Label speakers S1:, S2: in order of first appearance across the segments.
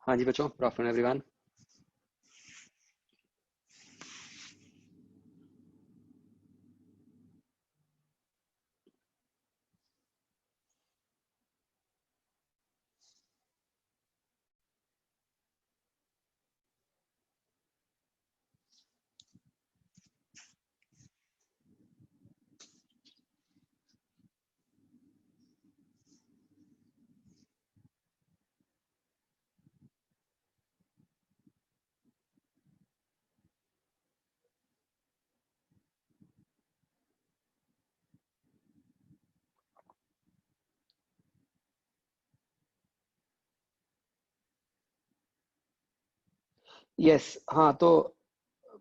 S1: हाँ जी बच्चों, good afternoon everyone. Yes, हाँ तो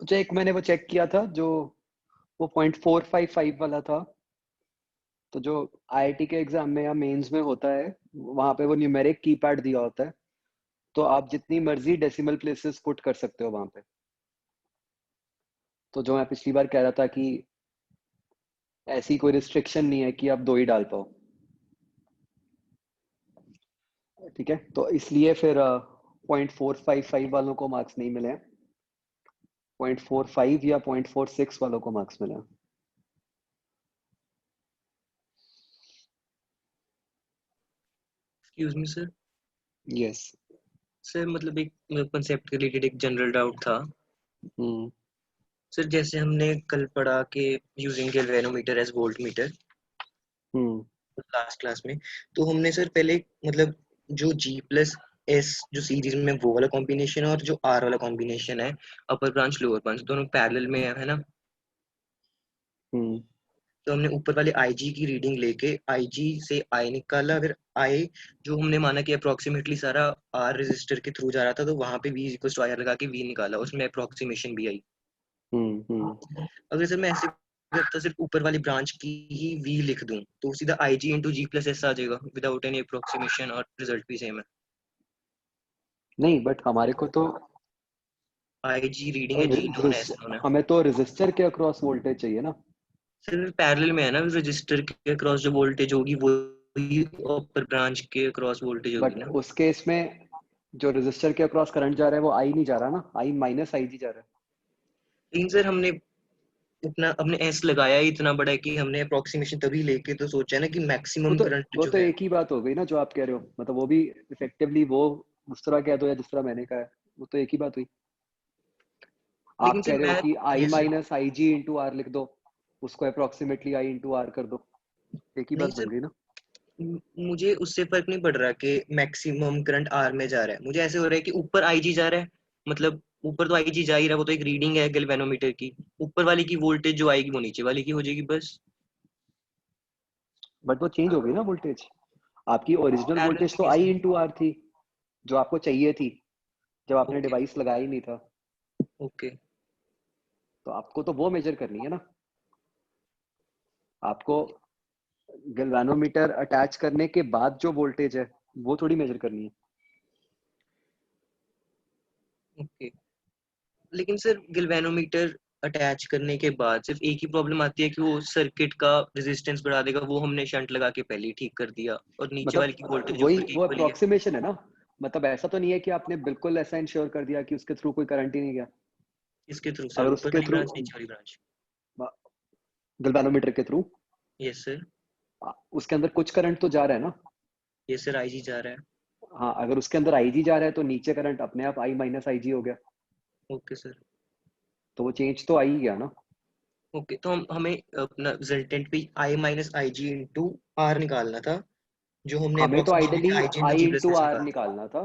S1: जो एक मैंने वो चेक किया था, जो वो 0.455 वाला था। तो जो आईआईटी के एग्जाम में या मेंस में होता है, वहाँ पे वो न्यूमेरिक कीपैड दिया होता है। तो आप जितनी मर्जी डेसिमल प्लेसेस पुट कर सकते हो वहाँ पे। तो जो मैं पिछली बार कह रहा था कि ऐसी कोई रिस्ट्रिक्शन नहीं है कि आप दो ही डाल पाओ। ठीक है, तो इसलिए फिर 0.455 वालों को मार्क्स नहीं मिले हैं, 0.45 या 0.46 वालों को मार्क्स मिले हैं।
S2: Excuse me sir.
S1: Yes.
S2: Sir मतलब एक कंसेप्ट के रिलेटेड एक जनरल डाउट था।
S1: हम्म।
S2: सर जैसे हमने कल पढ़ा कि using galvanometer as voltmeter
S1: hmm.
S2: Last class में, तो हमने सर पहले मतलब जो G प्लस एस जो सीरीज में वो वाला कॉम्बिनेशन है और जो R वाला कॉम्बिनेशन है, अपर ब्रांच लोअर ब्रांच दोनों पैरेलल में है ना।
S1: हम्म।
S2: तो हमने ऊपर वाले IG की रीडिंग लेके IG से I निकाला, फिर I जो हमने माना कि अप्रोक्सीमेटली सारा R रेजिस्टर के थ्रू जा रहा था, तो वहां पे V इक्वल टू I लगा के V निकाला, उसमें अप्रोक्सीमेशन भी आई। अगर सर मैं ऐसे करता सिर्फ ऊपर वाली ब्रांच की ही V लिख दूं तो सीधा IG into G plus S आ जाएगा विदाउट एनी अप्रोक्सीमेशन और रिजल्ट भी सेम है।
S1: नहीं, बट हमारे को तो
S2: IG रीडिंग है, G नोन है, एस नोन है।
S1: हमें तो रेजिस्टर के अक्रॉस वोल्टेज चाहिए ना।
S2: सिर्फ पैरेलल में है ना, रजिस्टर के अक्रॉस जो वोल्टेज होगी वही ऊपर ब्रांच के अक्रॉस वोल्टेज होगी
S1: बट
S2: ना।
S1: उस केस में जो रेजिस्टर के अक्रॉस करंट जा रहा है वो आई नहीं जा रहा ना, आई माइनस आई जी जा रहा है।
S2: लेकिन सर हमने इतना अपने एस लगाया ही इतना बड़ा है कि हमने अप्रोक्सीमेशन तभी लेके तो सोचा है ना कि
S1: वो
S2: मैक्सिमम
S1: तो
S2: करंट
S1: वो
S2: जो
S1: तो
S2: है।
S1: एक ही बात हो गई ना, जो आप कह रहे हो, मतलब वो भी इफेक्टिवली वो उस तरह कह दो या जिस तरह मैंने कहा है, वो तो एक ही बात हुई।
S2: लेकिन
S1: आप कह
S2: सर
S1: रहे हो
S2: मैं,
S1: कि I
S2: yes sir,
S1: minus I G into R लिख दो, उसको अप्रोक्सीमेटली आई इंटू आर कर दो, एक ही
S2: नहीं
S1: बात
S2: सर,
S1: बन गई ना।
S2: मुझे उससे फर्क नहीं पड़ रहा कि मैक्सिमम करंट आर में जा रहा है। मुझे ऐसे हो रहा है कि ऊपर आईजी जा रहा है, मतलब ऊपर तो आईजी जा ही रहा है, वो तो एक रीडिंग है गैल्वेनोमीटर की। ऊपर वाली की वोल्टेज जो आएगी वो नीचे वाली की हो जाएगी बस।
S1: बट वो चेंज हो गई ना वोल्टेज। आपकी ओरिजिनल
S2: पैरेलल
S1: वोल्टेज
S2: में
S1: तो आई
S2: कैसे?
S1: इंटू आर थी, जो आपको चाहिए थी जब आपने
S2: ओके
S1: डिवाइस लगाया ही नहीं था।
S2: ओके।
S1: तो आपको तो वो मेजर करनी है ना। आपको गैल्वेनोमीटर अटैच करने के बाद जो वोल्टेज है वो थोड़ी मेजर करनी है।
S2: ओके लेकिन सर गैल्वेनोमीटर अटैच करने के बाद सिर्फ एक ही प्रॉब्लम आती है कि वो सर्किट का रेजिस्टेंस बढ़ा देगा, वो हमने शंट लगा के पहले ही ठीक कर दिया, और नीचे वाली की
S1: मतलब
S2: वोल्टेज
S1: वही
S2: ऊपर की
S1: वो
S2: इक्वल ही है।
S1: अप्रोक्सीमेशन है ना। मतलब ऐसा तो नहीं है कि आपने बिल्कुल ऐसा इंश्योर कर दिया कि उसके थ्रू कोई करंट ही नहीं गया।
S2: इसके थ्रू सर,
S1: अगर
S2: ऊपर
S1: उसके
S2: वाली
S1: थ्रू
S2: ब्रांच नीचे वाली ब्रांच।
S1: गैल्वेनोमीटर के थ्रू
S2: यस सर।
S1: उसके अंदर कुछ करंट तो जा रहा है ना।
S2: यस सर, आईजी जा रहा है।
S1: हाँ, अगर उसके अंदर आईजी जा रहा है तो नीचे करंट अपने आप आई माइनस आई जी हो गया।
S2: Okay sir.
S1: तो वो चेंज तो आ ही गया ना।
S2: ओके तो हमें अपना रिजल्टेंट पे I minus I G into R निकालना था, जो हमने
S1: हमें तो ideally
S2: approximately I G into
S1: I
S2: G plus
S1: into
S2: S
S1: R
S2: निकाला था।
S1: निकालना था,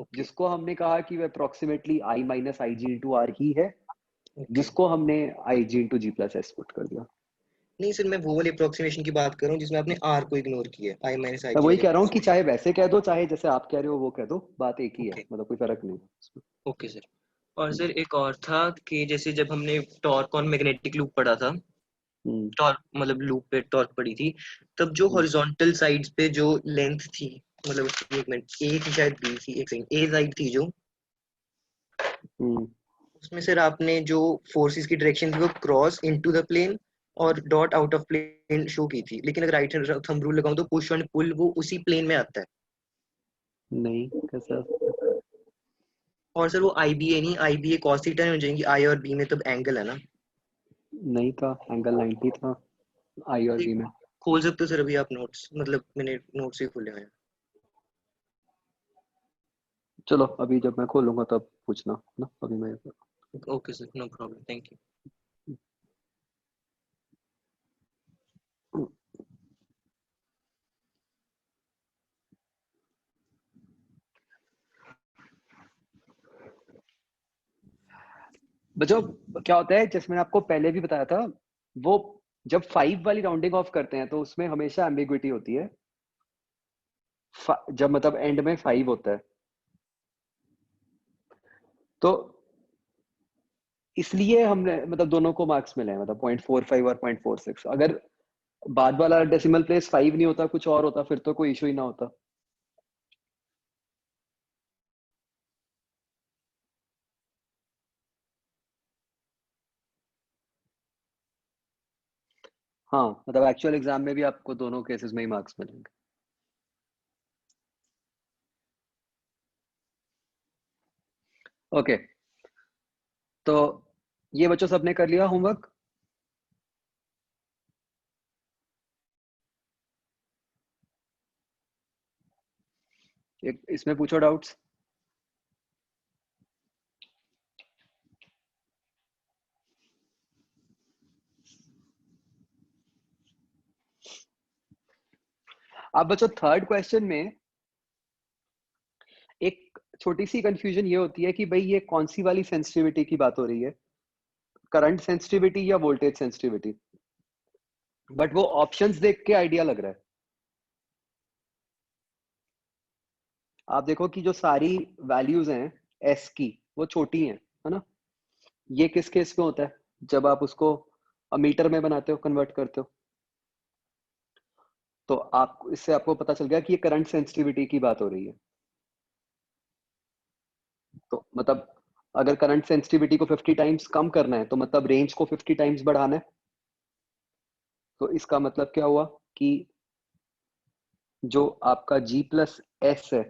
S2: ओके
S1: जिसको हमने कहा कि वह approximately I minus I G into R ही है,
S2: ओके।
S1: जिसको हमने I G into G plus S put कर दिया।
S2: नहीं सर, मैं वो वाली अप्रोक्सीमेशन की बात कर रहा हूँ जिसमें आपने आर को इग्नोर किया है, आई माइनस आई
S1: मैं
S2: जी
S1: वही
S2: वाली
S1: कह रहा हूँ कि
S2: अप्रोक्सीमेशन।
S1: चाहे वैसे कह दो चाहे जैसे आप कह रहे हो वो कह दो, बात एक ही है,
S2: ओके
S1: मतलब कोई फर्क नहीं है।
S2: Okay sir. और सर एक और था कि जैसे जब हमने टॉर्क ऑन मैग्नेटिक लूप पढ़ा था,
S1: हम्म।
S2: टॉर्क मतलब लूप पे टॉर्क पड़ी थी, तब जो
S1: हम्म।
S2: हॉरिजॉन्टल साइड्स पे जो लेंथ थी, मतलब एक मिनट, ए की शायद बी थी, एक सेकंड, ए साइड थी जो,
S1: हम्म।
S2: उसमें सर आपने जो फोर्सेस की डायरेक्शन थी वो क्रॉस इनटू द प्लेन और dot out of plane show की थी, लेकिन अगर राइट हैंड थंब रूल लगाऊं तो पुश एंड पुल वो उसी प्लेन में आता है।
S1: नहीं, कैसा?
S2: और सर वो IBA नहीं, IBA cos थीटा नहीं हो जाएंगी, I और B में तब एंगल है ना।
S1: नहीं था, एंगल 90 था आई और
S2: अरे
S1: बी में।
S2: खोल सकते हो सर अभी आप नोट्स, मतलब मैंने नोट्स ही खोले हुए हैं।
S1: चलो अभी जब मैं खोलूंगा तब पूछना ना, अभी मैं
S2: okay sir, no problem, thank you.
S1: बच्चों क्या होता है, जैसे मैंने आपको पहले भी बताया था, वो जब 5 वाली राउंडिंग ऑफ करते हैं तो उसमें हमेशा एम्बिग्विटी होती है। जब मतलब एंड में 5 होता है तो इसलिए हमने मतलब दोनों को मार्क्स मिले हैं, मतलब 0.45 और 0.46। अगर बाद वाला डेसिमल प्लेस 5 नहीं होता, कुछ और होता, फिर तो कोई इशू ही ना होता। हाँ मतलब एक्चुअल एग्जाम में भी आपको दोनों केसेस में ही मार्क्स मिलेंगे। ओके, तो ये बच्चों सबने कर लिया होमवर्क? एक इसमें पूछो डाउट्स। अब बच्चों थर्ड क्वेश्चन में एक छोटी सी कंफ्यूजन ये होती है कि भाई ये कौन सी वाली सेंसिटिविटी की बात हो रही है, करंट सेंसिटिविटी या वोल्टेज सेंसिटिविटी। बट वो ऑप्शंस देख के आइडिया लग रहा है। आप देखो कि जो सारी वैल्यूज हैं एस की वो छोटी हैं, है ना। ये किस केस में होता है, जब आप उसको मीटर में बनाते हो, कन्वर्ट करते हो। तो आप इससे आपको पता चल गया कि ये करंट सेंसिटिविटी की बात हो रही है। तो मतलब अगर करंट सेंसिटिविटी को 50 टाइम्स कम करना है तो मतलब रेंज को 50 टाइम्स बढ़ाना है। तो इसका मतलब क्या हुआ कि जो आपका G प्लस एस है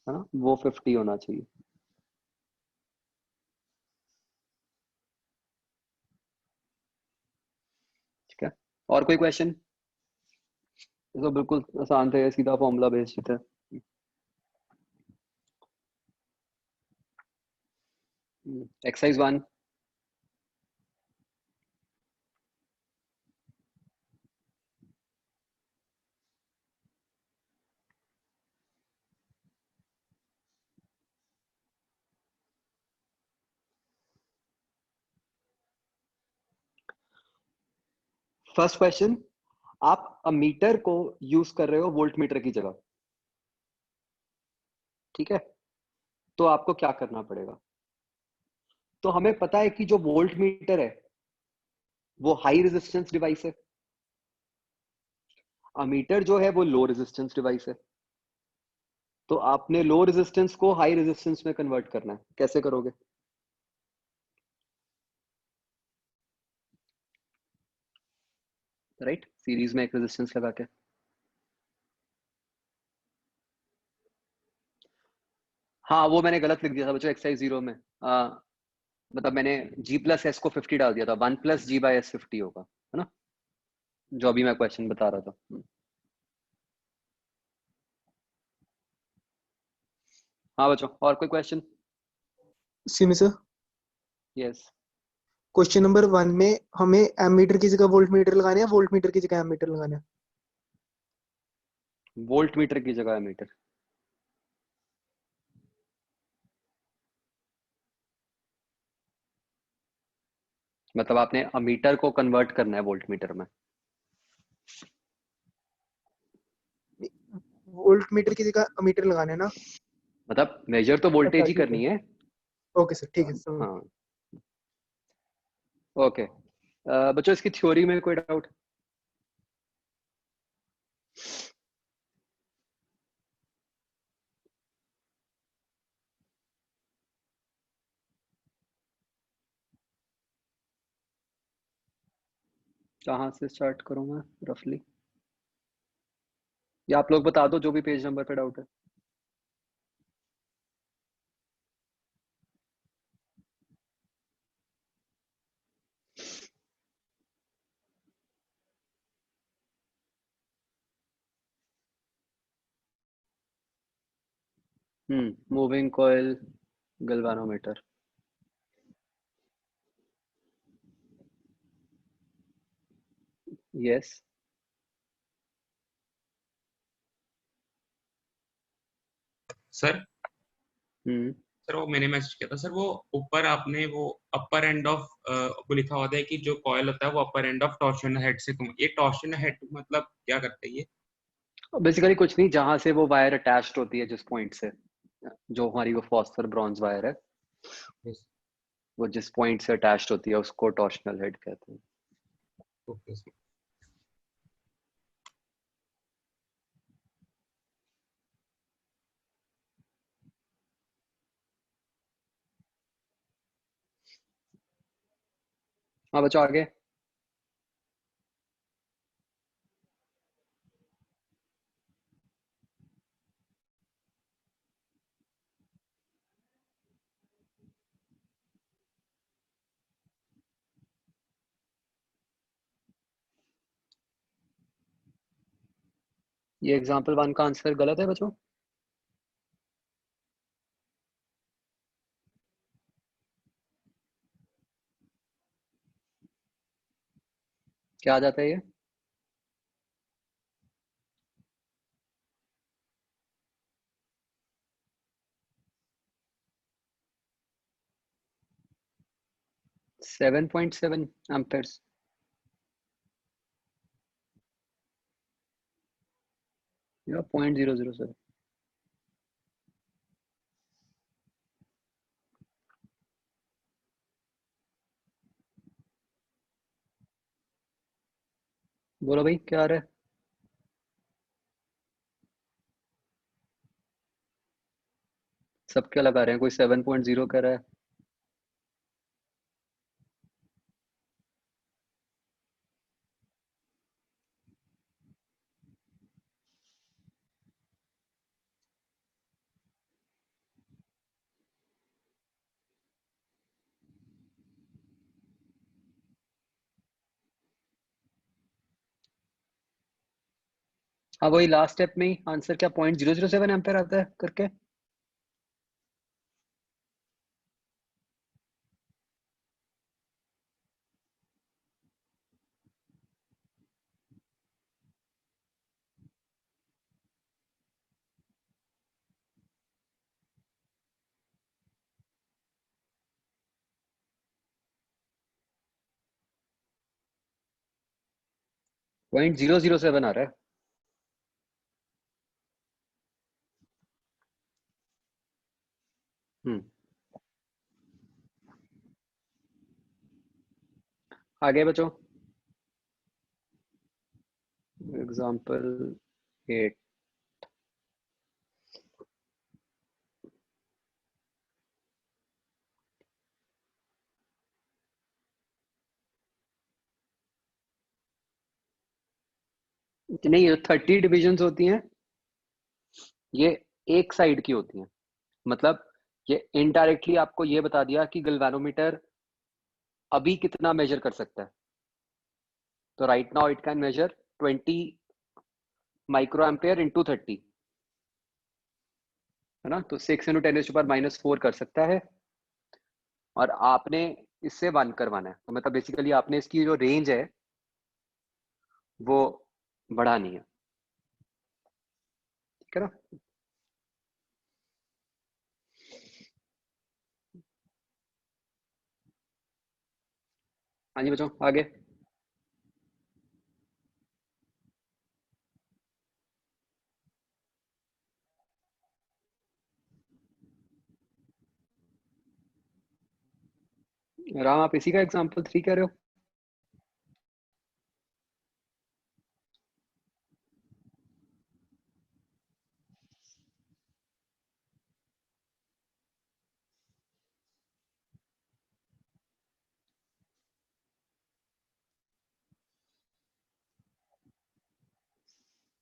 S1: ना, वो 50 होना चाहिए। ठीक है, और कोई क्वेश्चन? तो बिल्कुल आसान थे, सीधा फॉर्मूला बेस्ड थे। एक्सरसाइज 1। फर्स्ट क्वेश्चन, आप अमीटर को यूज कर रहे हो वोल्ट मीटर की जगह। ठीक है, तो आपको क्या करना पड़ेगा। तो हमें पता है कि जो वोल्ट मीटर है वो हाई रेजिस्टेंस डिवाइस है, अमीटर जो है वो लो रेजिस्टेंस डिवाइस है। तो आपने लो रेजिस्टेंस को हाई रेजिस्टेंस में कन्वर्ट करना है, कैसे करोगे? राइट, सीरीज में एक रेजिस्टेंस लगा के। हाँ वो मैंने गलत लिख दिया था बच्चों एक्सरसाइज 0 में। मतलब मैंने G प्लस एस को 50 डाल दिया था, 1 प्लस G बाई एस 50 होगा, है ना, जो अभी मैं क्वेश्चन बता रहा था। हाँ बच्चों, और कोई question?
S3: Simi sir,
S1: yes.
S3: Question number 1 में हमें एमीटर की जगह वोल्ट मीटर लगाने हैं, वोल्ट मीटर की जगह एमीटर लगाना है।
S1: वोल्ट मीटर की जगह मीटर। मतलब आपने अमीटर को कन्वर्ट करना है वोल्ट मीटर में।
S3: वोल्ट मीटर की जगह मीटर लगाना है ना।
S1: मतलब मेजर तो
S3: अच्छा
S1: वोल्टेज ही
S3: ठीक है,
S1: करनी है।
S3: ओके सर, ठीक है सर।
S1: हाँ ओके। बच्चों इसकी थ्योरी में कोई डाउट? कहाँ से स्टार्ट करूँ मैं रफली, या आप लोग बता दो जो भी पेज नंबर पे डाउट है। Moving coil galvanometer. Yes.
S4: Sir
S1: hmm
S4: sir वो मैंने मैसेज किया था सर, वो ऊपर आपने वो अपर एंड ऑफ वो लिखा होता है कि जो कॉयल होता है वो अपर एंड ऑफ टॉर्शन हेड से ये टॉर्शन हेड मतलब क्या करता है ये?
S1: बेसिकली कुछ नहीं, जहां से वो वायर अटैच्ड होती है, जिस पॉइंट से, जो हमारी वो फॉस्फर ब्रॉन्ज वायर है,
S4: Yes.
S1: वो जिस पॉइंट से अटैच्ड होती है उसको टॉर्शनल हेड कहते हैं।
S4: Okay sir.
S1: हाँ बच्चों, आगे। ये एग्जाम्पल 1 का आंसर गलत है बच्चों। क्या आ जाता है ये? Seven 7.7 Ampere's. या 0.007। बोलो भाई, क्या आ रहा है? सब क्या लगा रहे हैं? कोई 7.0 कर रहा है? हाँ, वही लास्ट स्टेप में ही आंसर क्या 0.007 एम्पेयर आता है करके। पॉइंट 007 आ रहा है। हम्म आगे बचो। एग्जाम्पल 8। नहीं, ये 30 डिविजन्स होती हैं, ये एक साइड की होती हैं। मतलब ये इनडायरेक्टली आपको ये बता दिया कि गैल्वेनोमीटर अभी कितना मेजर कर सकता है। तो right now it can measure 20 micro ampere into 30, है ना। तो 6 × 10⁻⁴ कर सकता है, और आपने इससे 1 करवाना है। तो मतलब बेसिकली आपने इसकी जो रेंज है वो बढ़ानी है, ठीक है ना। हाँ जी बच्चों, आगे। राम, आप इसी का एग्जाम्पल 3 कह रहे हो?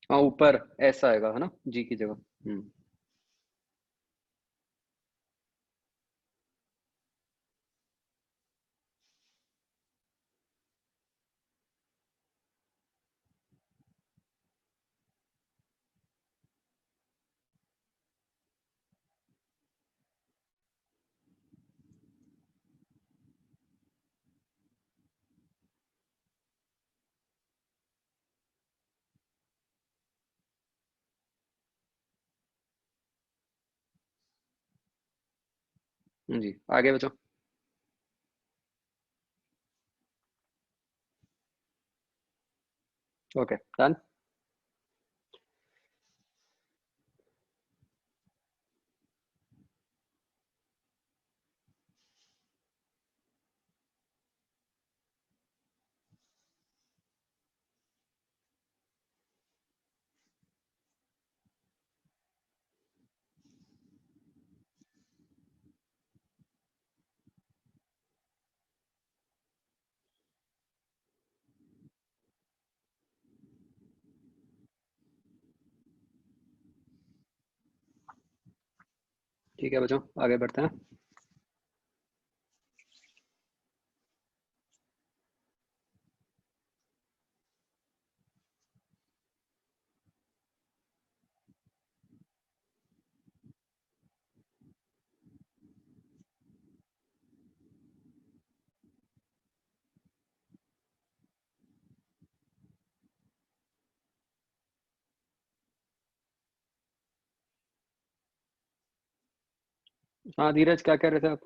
S1: हाँ, ऊपर ऐसा आएगा, है ना, जी की जगह। जी आगे बचो। Okay done. ठीक है बच्चों आगे बढ़ते हैं। हाँ धीरज क्या कह रहे थे आप?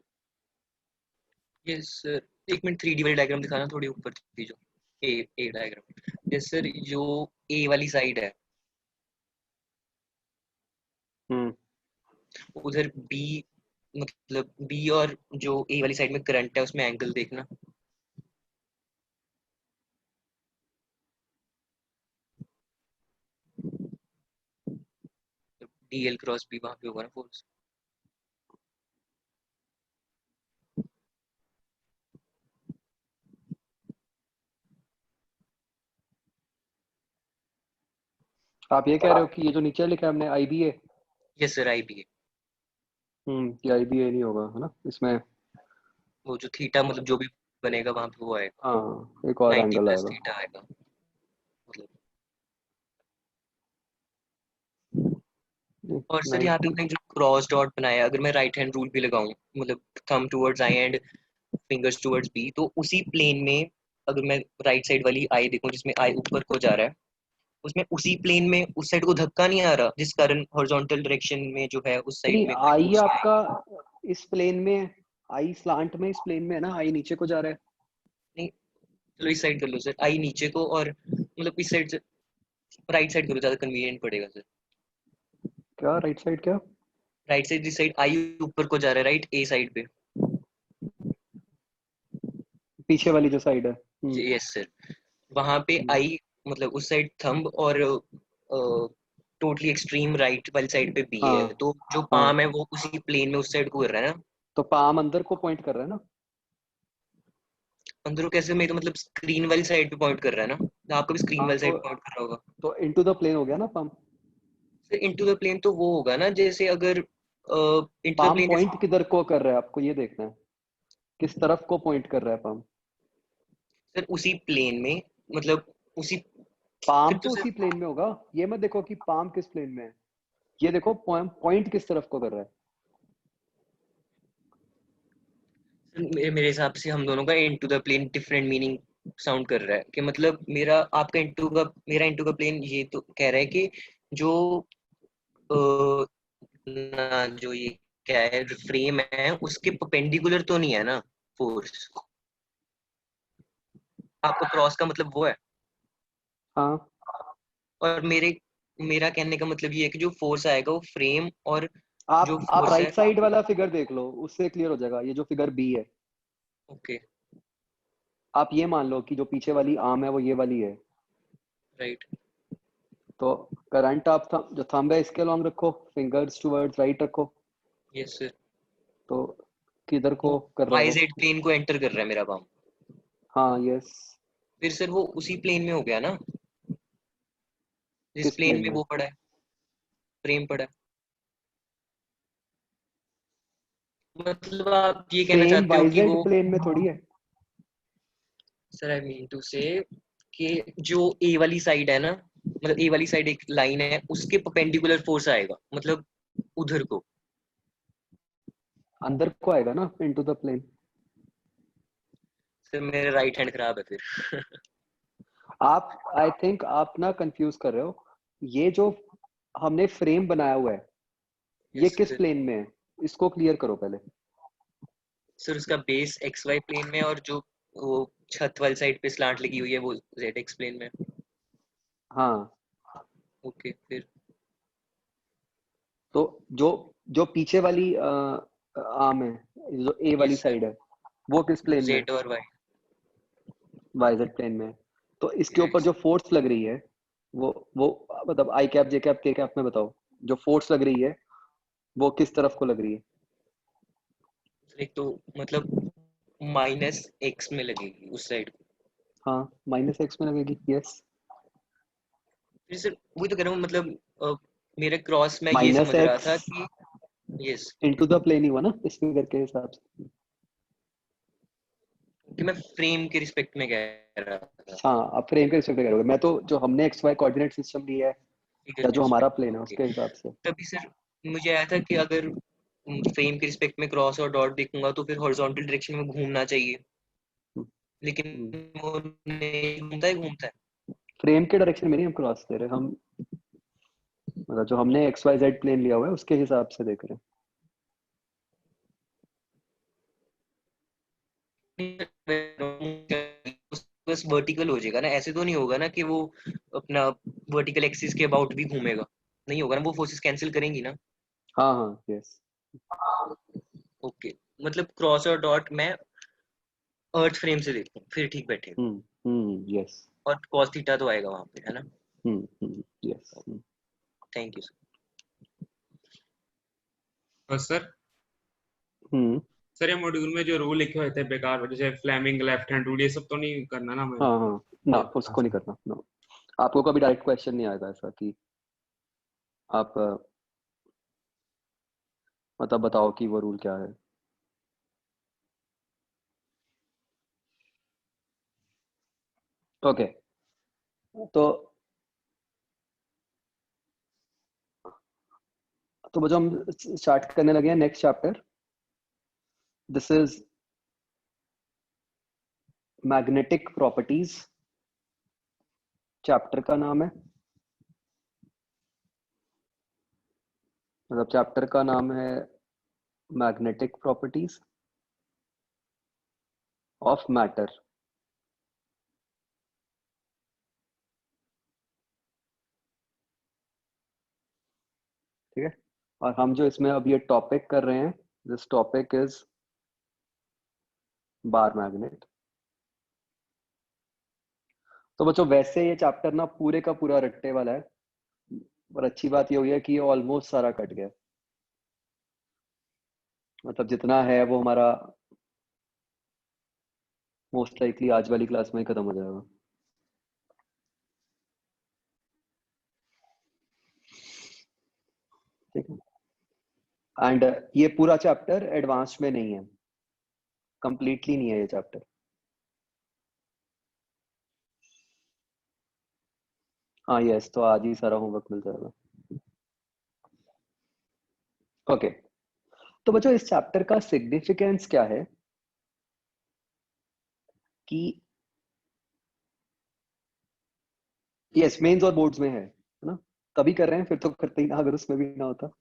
S2: यस सर, एक मिनट 3D वाली डायग्राम दिखाना, थोड़ी ऊपर थी जो ए डायग्राम। यस सर, जो ए वाली साइड है
S1: हम्म
S2: उधर बी, मतलब बी और जो ए वाली साइड में करंट है उसमें एंगल देखना। डी एल क्रॉस बी वहां पे होगा ना फोर्स।
S1: आप ये कह रहे हो कि ये जो नीचे लिखा है हमने IBA?
S2: यस सर, आई बी ए।
S1: ये IBA नहीं होगा है ना इसमें?
S2: वो जो थीटा मतलब जो भी बनेगा वहां पे वो आएगा,
S1: हाँ एक और
S2: 90
S1: एंगल
S2: प्लस
S1: आएगा।
S2: थीटा आएगा मतलब। और सर यहाँ पे
S1: 90।
S2: हमने जो क्रॉस डॉट बनाया, अगर मैं राइट हैंड रूल भी लगाऊं, मतलब thumb towards I and fingers towards B, तो उसी प्लेन में अगर मैं राइट साइड वाली आई देखूं जिसमें आई ऊपर को जा रहा है, उसमें उसी प्लेन में उस साइड को धक्का नहीं आ रहा, जिस कारण हॉरिजॉन्टल डायरेक्शन में जो है उस साइड
S1: नहीं
S2: में कोई
S1: आई
S2: फोर्स नहीं
S1: आपका
S2: आएगी।
S1: इस प्लेन में है, आई स्लांट में इस प्लेन में है ना, आई नीचे को जा रहा है।
S2: नहीं, चलो इस साइड कर लो सर, आई नीचे को, और मतलब इस साइड से राइट साइड करो, ज्यादा कन्वीनियंट पड़ेगा सर।
S1: क्या राइट साइड क्या?
S2: राइट साइड, जिस साइड आई ऊपर को जा रहा है, राइट ए साइड पे।
S1: पीछे वाली जो साइड है।
S2: यस सर, वहां पे
S1: हम्म,
S2: आई मतलब उस साइड थंब, और टोटली एक्सट्रीम राइट वाली साइड पे बी है,
S1: हाँ
S2: तो जो
S1: हाँ
S2: पाम है वो उसी प्लेन में उस साइड को कर रहा है ना।
S1: तो पाम अंदर को पॉइंट कर रहा है ना।
S2: अंदर को कैसे, मैं तो मतलब स्क्रीन वाली साइड पे पॉइंट कर रहा है ना, आपका भी स्क्रीन
S1: हाँ
S2: वाली साइड पे पॉइंट कर रहा होगा।
S1: तो इनटू द प्लेन हो गया ना palm.
S2: Sir into the plane तो वो होगा ना, जैसे अगर इनटू द
S1: पाम
S2: प्लेन जैसे,
S1: पॉइंट किधर को कर रहा है आपको ये देखना है, किस तरफ को पॉइंट कर रहा है पाम।
S2: सर उसी प्लेन में, मतलब उसी,
S1: पाम
S2: फिर तो
S1: तो
S2: सर
S1: उसी प्लेन में होगा। ये मत देखो कि पाम किस प्लेन में है, ये देखो पॉइंट किस तरफ को कर रहा है।
S2: मेरे हिसाब से हम दोनों का into the plane different meaning sound कर रहा है, कि मतलब मेरा आपका इनटू का, मेरा इनटू का प्लेन ये तो कह रहा है कि जो ना, जो ये क्या है फ्रेम है उसके परपेंडिकुलर तो नहीं है ना फोर्स। आपका क्रॉस का मतलब वो है,
S1: हाँ
S2: और मेरा कहने का मतलब ये है कि जो फोर्स आएगा वो फ्रेम, और जो
S1: आप
S2: फोर्स है।
S1: राइट साइड वाला फिगर देख लो, उससे क्लियर हो जाएगा। ये जो फिगर बी है,
S2: ओके,
S1: आप ये मान लो कि जो पीछे वाली आर्म है वो ये वाली है।
S2: राइट।
S1: तो करंट आप जो थंब है इसके लॉन्ग रखो, फिंगर्स टुवर्ड्स राइट रखो।
S2: यस सर,
S1: तो किधर
S2: वो
S1: को कर रहा है
S2: वाई
S1: वो?
S2: जेड प्लेन को एंटर कर रहा है मेरा पाम।
S1: हाँ यस।
S2: फिर सर वो उसी प्लेन में हो गया ना, जिस
S1: किस
S2: प्लेन
S1: प्लेन
S2: में
S1: में?
S2: वो पड़ा है, फ्रेम पड़ा है। मतलब आप ये कहना
S1: फ्रेम
S2: चाहते हो कि
S1: वाइजेड
S2: वो,
S1: प्लेन में थोड़ी है।
S2: सर आई मीन टू से कि जो ए वाली साइड है ना, मतलब ए वाली साइड एक लाइन है, उसके परपेंडिकुलर फोर्स आएगा, मतलब उधर को।
S1: अंदर को आएगा ना इनटू द प्लेन।
S2: सर मेरा राइट हैंड खराब है फिर।
S1: आप आई थिंक आप ना कंफ्यूज कर रहे हो। ये जो हमने फ्रेम बनाया हुआ है ये
S2: यस
S1: किस
S2: सर,
S1: प्लेन में है, इसको क्लियर करो पहले।
S2: सर उसका बेस एक्स वाई प्लेन में और जो वो छत वाली साइड पे स्लांट लगी हुई है वो जेड एक्स प्लेन में।
S1: हाँ,
S2: ओके फिर
S1: तो जो जो पीछे वाली आर्म है, जो ए वाली
S2: यस सर,
S1: साइड है, वो किस प्लेन में है?
S2: जेड और वाई।
S1: वाईजेड प्लेन में है। तो इसके ऊपर
S4: यस
S1: जो फोर्स लग रही है वो मतलब आई कैप जे कैप के कैप में बताओ, जो फोर्स लग रही है वो किस तरफ को लग रही है?
S2: एक तो मतलब माइनस एक्स में लगेगी उस साइड।
S1: हाँ, -x में लगेगी, यस।
S2: फिर सर वही तो कह रहा हूँ मतलब मेरे क्रॉस में ये समझ रहा
S1: -x
S2: था कि यस
S1: इनटू द प्लेन ही हुआ ना इस फिगर के हिसाब से।
S2: कि मैं फ्रेम के रिस्पेक्ट में कह रहा था।
S1: हाँ, आप फ्रेम के रिस्पेक्ट करोगे, मैं तो जो हमने एक्स वाई कोऑर्डिनेट सिस्टम लिया है
S2: फिगर
S1: या
S2: के
S1: जो हमारा
S2: रिस्पेक्ट
S1: प्लेन है
S2: ओके।
S1: उसके हिसाब से।
S2: तभी सर मुझे आया था कि अगर फ्रेम के रिस्पेक्ट में क्रॉस और डॉट देखूंगा तो फिर हॉरिजॉन्टल डायरेक्शन में घूमना चाहिए, लेकिन वो नहीं घूमता है, घूमता है।
S1: फ्रेम के डायरेक्शन में नहीं हम क्रॉस दे रहे, हम मतलब जो हमने एक्स वाई जेड प्लेन लिया हुआ है उसके हिसाब से देख रहे हैं।
S2: बस वर्टिकल हो जाएगा ना, ऐसे तो नहीं होगा ना कि वो अपना वर्टिकल एक्सिस के अबाउट भी घूमेगा, नहीं होगा ना, वो फोर्सेस कैंसिल करेंगी ना।
S1: हाँ हाँ, यस।
S2: ओके मतलब क्रॉस और डॉट मैं अर्थ फ्रेम से देखता हूँ फिर ठीक बैठेगा,
S1: यस।
S2: और cos थीटा तो आएगा वहां पे है ना।
S1: यस।
S2: थैंक यू
S4: बस सर।
S1: हम्म।
S4: सर ये मॉड्यूल में जो रूल लिखे हुए थे बेकार, जैसे फ्लेमिंग लेफ्ट हैंड रूल, ये सब तो नहीं करना ना हमें?
S1: हाँ हाँ, ना
S4: ये
S1: उसको नहीं करना, ना। आपको कभी डायरेक्ट क्वेश्चन नहीं आएगा ऐसा कि आप मतलब बताओ कि वो रूल क्या है। ओके, तो बच्चों हम स्टार्ट करने लगे हैं next chapter. This is magnetic properties, chapter का नाम है। मतलब चैप्टर का नाम है मैग्नेटिक प्रॉपर्टीज ऑफ मैटर। ठीक है, और हम जो इसमें अब ये टॉपिक कर रहे हैं, this topic is bar magnet. तो बच्चों वैसे ये चैप्टर ना पूरे का पूरा रट्टे वाला है, और अच्छी बात ये हुई है कि ये ऑलमोस्ट सारा कट गया। मतलब जितना है वो हमारा मोस्ट लाइकली आज वाली क्लास में ही खत्म हो जाएगा। ठीक है, एंड ये पूरा चैप्टर एडवांस में नहीं है, कंप्लीटली नहीं है ये चैप्टर। हाँ यस, तो आज ही सारा होमवर्क मिल जाएगा। ओके, तो बच्चों इस चैप्टर का सिग्निफिकेंस क्या है कि यस मेंस और बोर्ड्स में है ना, तभी कर रहे हैं, फिर तो करते ही ना अगर उसमें भी ना होता।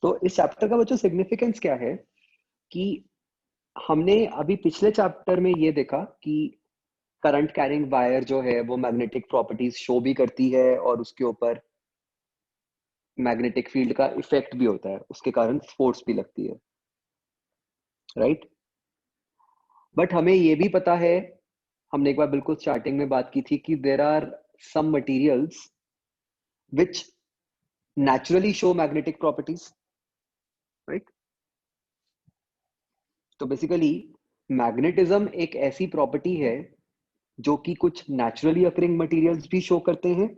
S1: तो इस चैप्टर का बच्चों सिग्निफिकेंस क्या है कि हमने अभी पिछले चैप्टर में ये देखा कि करंट कैरिंग वायर जो है वो मैग्नेटिक प्रॉपर्टीज शो भी करती है और उसके ऊपर मैग्नेटिक फील्ड का इफेक्ट भी होता है, उसके कारण फोर्स भी लगती है, राइट। बट हमें ये भी पता है, हमने एक बार बिल्कुल स्टार्टिंग में बात की थी कि there are some materials which naturally show magnetic properties, right. तो बेसिकली मैग्नेटिज्म एक ऐसी प्रॉपर्टी है जो कि कुछ नेचुरली अकरिंग मटेरियल्स भी शो करते हैं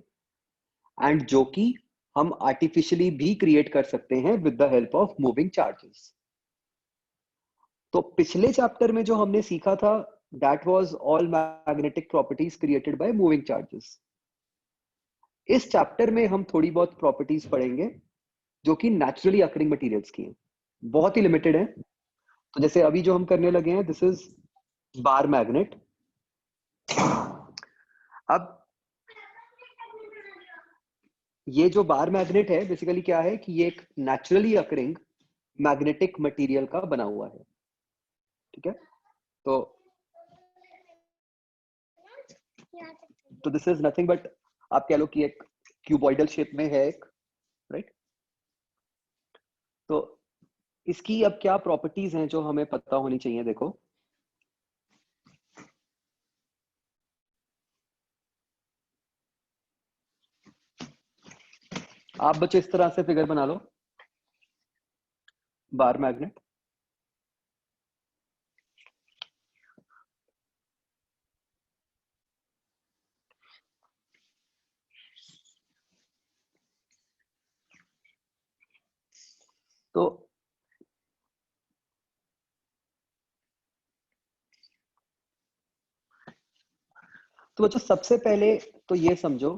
S1: एंड जो कि हम आर्टिफिशियली भी क्रिएट कर सकते हैं with the help of moving charges. तो पिछले चैप्टर में जो हमने सीखा था that was all magnetic properties created by moving charges. इस चैप्टर में हम थोड़ी बहुत प्रॉपर्टीज पढ़ेंगे जो कि नेचुरली अकरिंग मटेरियल्स की हैं, बहुत ही लिमिटेड है। तो जैसे अभी जो हम करने लगे हैं दिस इज बार मैग्नेट। अब ये जो बार मैग्नेट है बेसिकली क्या है कि ये एक नेचुरली अकरिंग मैग्नेटिक मटेरियल का बना हुआ है, ठीक है। तो दिस इज नथिंग बट आप कह लो कि एक क्यूबॉइडल शेप में है एक, राइट। तो इसकी अब क्या प्रॉपर्टीज हैं जो हमें पता होनी चाहिए। देखो आप बच्चे इस तरह से फिगर बना लो बार मैग्नेट। तो बच्चों सबसे पहले तो ये समझो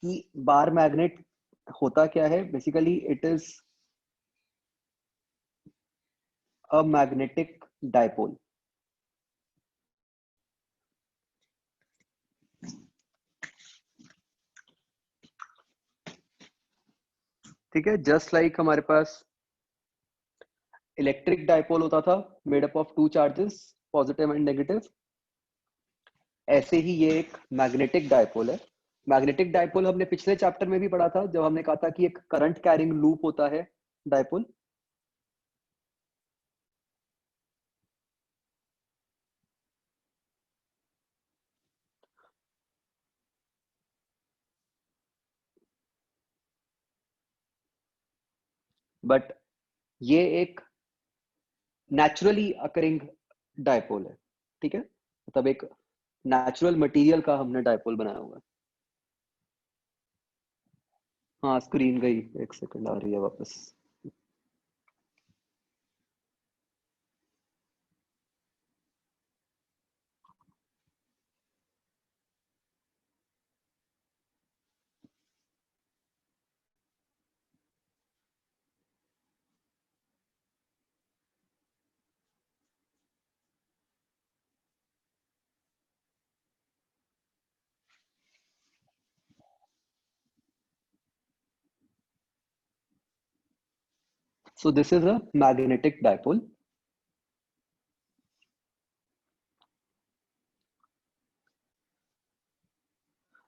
S1: कि बार मैग्नेट होता क्या है। Basically it is a magnetic dipole. ठीक है, जस्ट लाइक हमारे पास इलेक्ट्रिक डायपोल होता था made up of two charges positive and negative, ऐसे ही ये एक मैग्नेटिक डायपोल है। मैग्नेटिक डायपोल हमने पिछले चैप्टर में भी पढ़ा था जब हमने कहा था कि एक करंट कैरिंग लूप होता है डायपोल। बट ये एक नेचुरली अकरिंग डायपोल है, ठीक है। मतलब एक नेचुरल मटेरियल का हमने डायपोल बनाया हुआ है। हाँ स्क्रीन गई, एक सेकंड आ रही है वापस। So this is a magnetic dipole.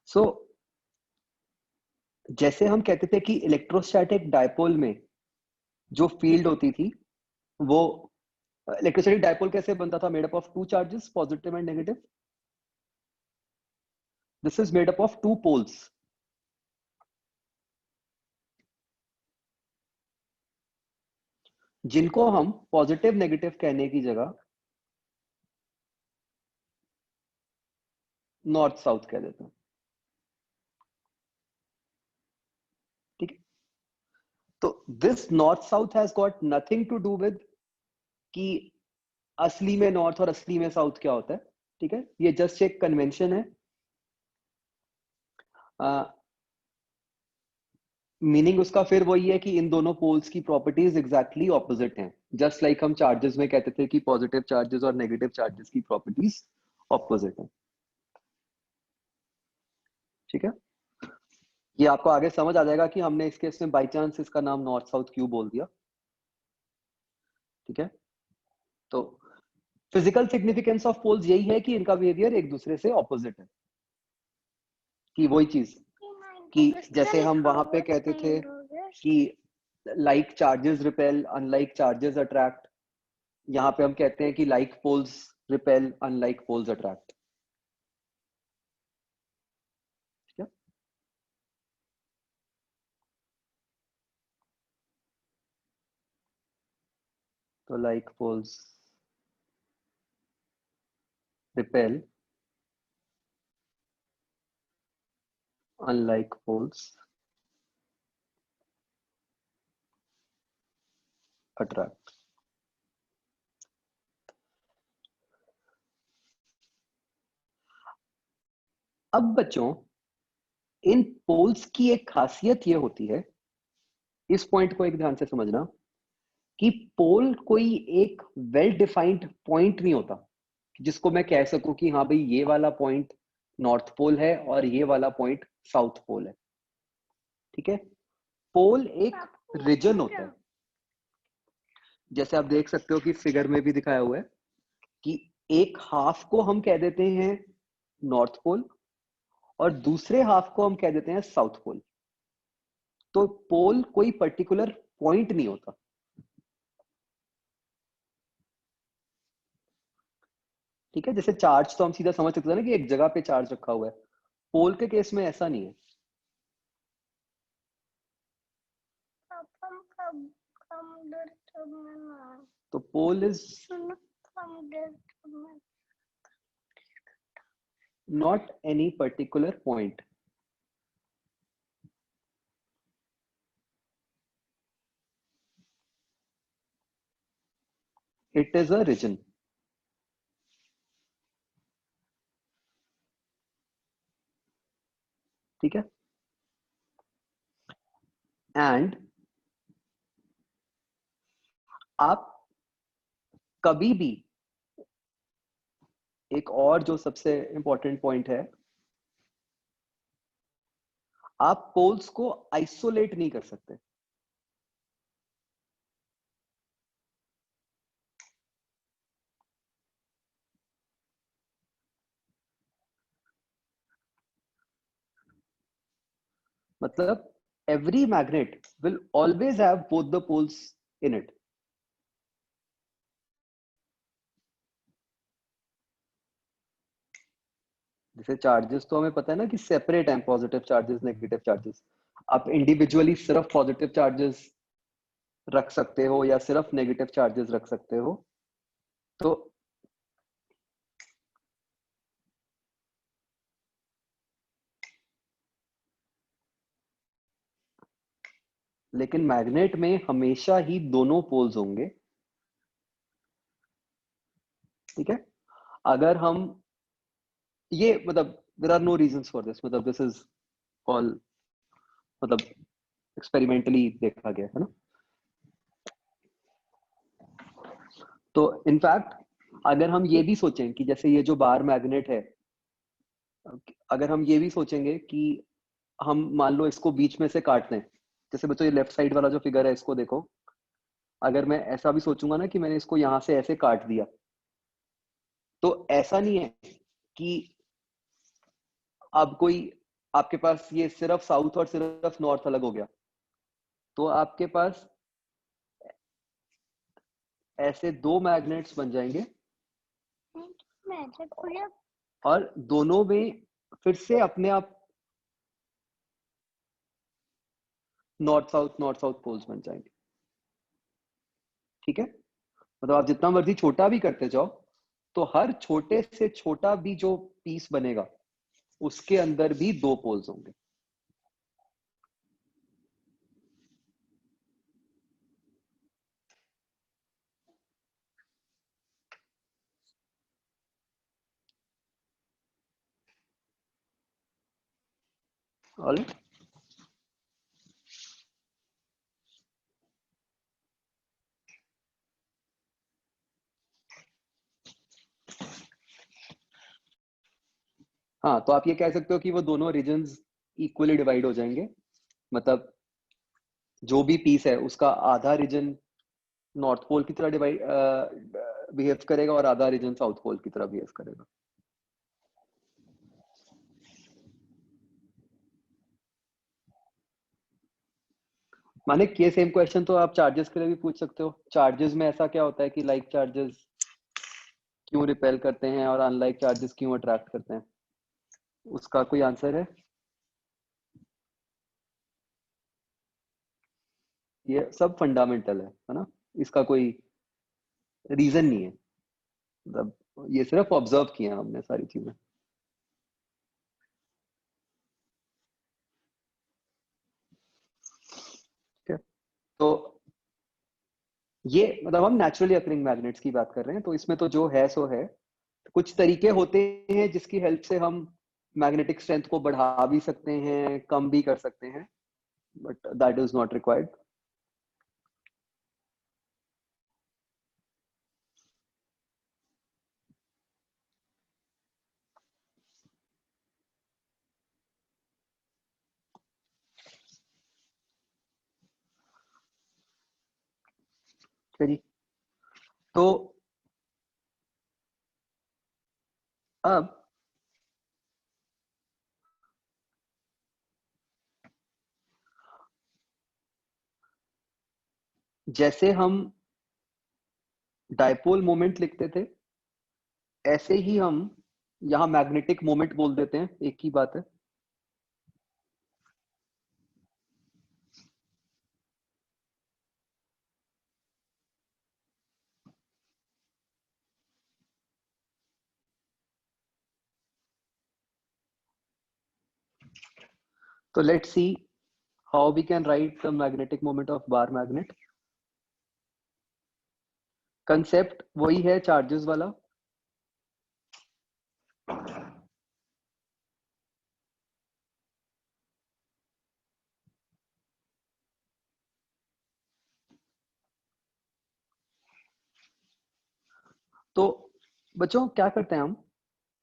S1: So जैसे हम कहते थे कि इलेक्ट्रोस्टैटिक डायपोल में जो फील्ड होती थी वो, इलेक्ट्रोस्टैटिक डायपोल कैसे बनता था? Made up of two charges positive and negative. This is made up of two poles. जिनको हम पॉजिटिव नेगेटिव कहने की जगह नॉर्थ साउथ कह देते हैं, ठीक है। तो this north south has got nothing to do with कि असली में नॉर्थ और असली में साउथ क्या होता है, ठीक है। ये जस्ट एक कन्वेंशन है। मीनिंग उसका फिर वही है कि इन दोनों पोल्स की प्रॉपर्टीज एग्जैक्टली ऑपोजिट हैं। जस्ट लाइक हम चार्जेस में कहते थे कि पॉजिटिव चार्जेस और नेगेटिव चार्जेस की प्रॉपर्टीज ऑपोजिट हैं, ठीक है। ये आपको आगे समझ आ जाएगा कि हमने इस केस में बाई चांस इसका नाम नॉर्थ साउथ क्यों बोल दिया, ठीक है। तो फिजिकल सिग्निफिकेंस ऑफ पोल्स यही है कि इनका बिहेवियर एक दूसरे से ऑपोजिट है। कि वही चीज कि जैसे हम वहां पे कहते थे कि like charges repel unlike charges attract, यहाँ पे हम कहते हैं कि like poles repel unlike poles attract, ठीक है। तो like poles repel unlike poles attract. अब बच्चों इन पोल्स की एक खासियत ये होती है, इस पॉइंट को एक ध्यान से समझना, कि पोल कोई एक वेल डिफाइंड पॉइंट नहीं होता जिसको मैं कह सकूं कि हाँ भाई ये वाला पॉइंट नॉर्थ पोल है और ये वाला पॉइंट साउथ पोल है, ठीक है। पोल एक रीजन होता है, जैसे आप देख सकते हो कि फिगर में भी दिखाया हुआ है कि एक हाफ को हम कह देते हैं नॉर्थ पोल और दूसरे हाफ को हम कह देते हैं साउथ पोल। तो पोल कोई पर्टिकुलर पॉइंट नहीं होता, ठीक है। जैसे चार्ज तो हम सीधा समझ सकते हैं ना कि एक जगह पे चार्ज रखा हुआ है, पोल के केस में ऐसा नहीं है। तो pole is not any particular point, it is a region, ठीक है। एंड आप कभी भी, एक और जो सबसे इंपॉर्टेंट पॉइंट है, आप पोल्स को आइसोलेट नहीं कर सकते। मतलब every magnet will always have both the poles in it. जैसे चार्जेस तो हमें पता है ना कि सेपरेट हैं, पॉजिटिव चार्जेस नेगेटिव चार्जेस। आप इंडिविजुअली सिर्फ पॉजिटिव चार्जेस रख सकते हो या सिर्फ नेगेटिव चार्जेस रख सकते हो। तो लेकिन मैग्नेट में हमेशा ही दोनों पोल्स होंगे, ठीक है। अगर हम ये मतलब there are no reasons for this, मतलब दिस इज ऑल मतलब एक्सपेरिमेंटली देखा गया है ना। तो इनफैक्ट अगर हम ये भी सोचें कि जैसे ये जो बार मैग्नेट है, अगर हम ये भी सोचेंगे कि हम मान लो इसको बीच में से काट दें, जैसे बच्चों ये लेफ्ट साइड वाला जो फिगर है इसको देखो, अगर मैं ऐसा भी सोचूंगा ना कि मैंने इसको यहां से ऐसे काट दिया, तो ऐसा नहीं है कि अब कोई आपके पास ये सिर्फ साउथ और सिर्फ नॉर्थ अलग हो गया। तो आपके पास ऐसे दो मैग्नेट्स बन जाएंगे और दोनों में फिर से अपने आप नॉर्थ साउथ पोल्स बन जाएंगे, ठीक है। मतलब आप जितना मर्जी छोटा भी करते जाओ, तो हर छोटे से छोटा भी जो पीस बनेगा उसके अंदर भी दो पोल्स होंगे। ऑल हाँ, तो आप ये कह सकते हो कि वो दोनों रीजन्स इक्वली डिवाइड हो जाएंगे। मतलब जो भी पीस है उसका आधा रीजन नॉर्थ पोल की तरह डिवाइड बिहेव करेगा और आधा रीजन साउथ पोल की तरह बिहेव करेगा। माने ये सेम क्वेश्चन तो आप चार्जेस के लिए भी पूछ सकते हो। चार्जेस में ऐसा क्या होता है कि लाइक चार्जेस क्यों रिपेल करते हैं और अनलाइक चार्जेस क्यों अट्रैक्ट करते हैं? उसका कोई आंसर है? ये सब फंडामेंटल है ना, इसका कोई रीजन नहीं है। मतलब ये सिर्फ ऑब्जर्व किया हमने सारी चीजें। ठीक है, तो ये मतलब हम नेचुरली अकरिंग मैग्नेट्स की बात कर रहे हैं, तो इसमें तो जो है सो है। कुछ तरीके होते हैं जिसकी हेल्प से हम मैग्नेटिक स्ट्रेंथ को बढ़ा भी सकते हैं, कम भी कर सकते हैं, but that is not required. ठीक है जी। तो अब जैसे हम डायपोल मोमेंट लिखते थे, ऐसे ही हम यहाँ मैग्नेटिक मोमेंट बोल देते हैं, एक ही बात है। तो let's see how we can write the magnetic moment of bar magnet. Concept वही है चार्जेस वाला। तो बच्चों क्या करते हैं हम,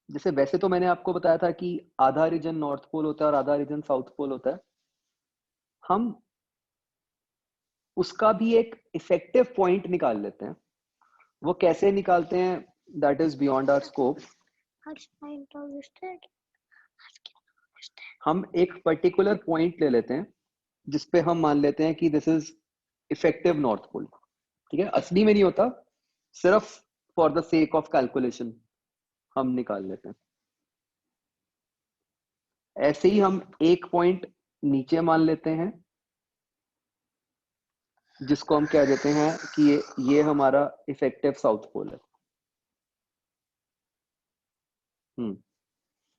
S1: जैसे वैसे तो मैंने आपको बताया था कि आधा रीजन नॉर्थ पोल होता है और आधा रीजन साउथ पोल होता है। हम उसका भी एक इफेक्टिव पॉइंट निकाल लेते हैं। वो कैसे निकालते हैं, that is beyond our scope. हम एक पर्टिकुलर पॉइंट ले लेते हैं जिसपे हम मान लेते हैं कि this is effective north pole. ठीक है, असली में नहीं होता, सिर्फ for the sake of calculation हम निकाल लेते हैं। ऐसे ही हम एक पॉइंट नीचे मान लेते हैं जिसको हम कह देते हैं कि ये हमारा इफेक्टिव साउथ पोल है।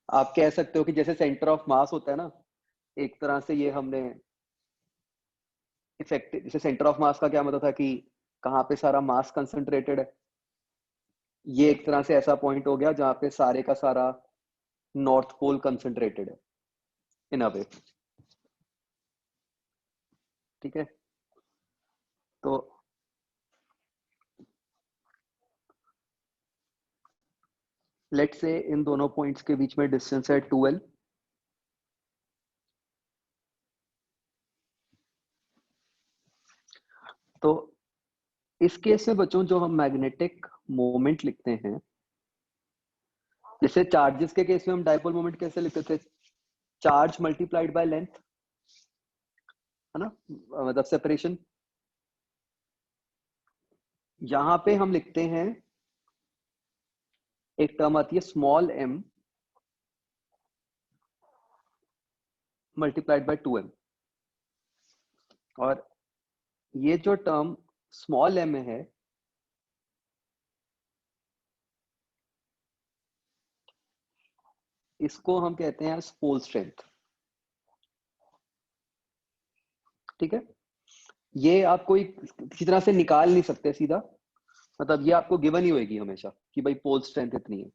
S1: आप कह सकते हो कि जैसे सेंटर ऑफ मास होता है ना, एक तरह से ये हमने इफेक्टिव, जैसे सेंटर ऑफ मास का क्या मतलब था कि कहाँ पे सारा मास कंसंट्रेटेड है। ये एक तरह से ऐसा पॉइंट हो गया जहाँ पे सारे का सारा नॉर्थ पोल कंसंट्रेटेड है इन अ वे। ठीक है, तो लेट्स से इन दोनों पॉइंट्स के बीच में डिस्टेंस है 2L। तो इस केस में बच्चों जो हम मैग्नेटिक मोमेंट लिखते हैं, जैसे चार्जेस के केस में हम डायपोल मोमेंट कैसे लिखते थे, चार्ज मल्टीप्लाइड बाय लेंथ, है ना, मतलब सेपरेशन। यहां पे हम लिखते हैं, एक टर्म आती है small m multiplied by 2m, और ये जो टर्म स्मॉल m है इसको हम कहते हैं पोल स्ट्रेंथ। ठीक है, ये आप कोई किसी तरह से निकाल नहीं सकते सीधा, मतलब ये आपको गिवन ही होगी हमेशा कि भाई पोल स्ट्रेंथ इतनी है।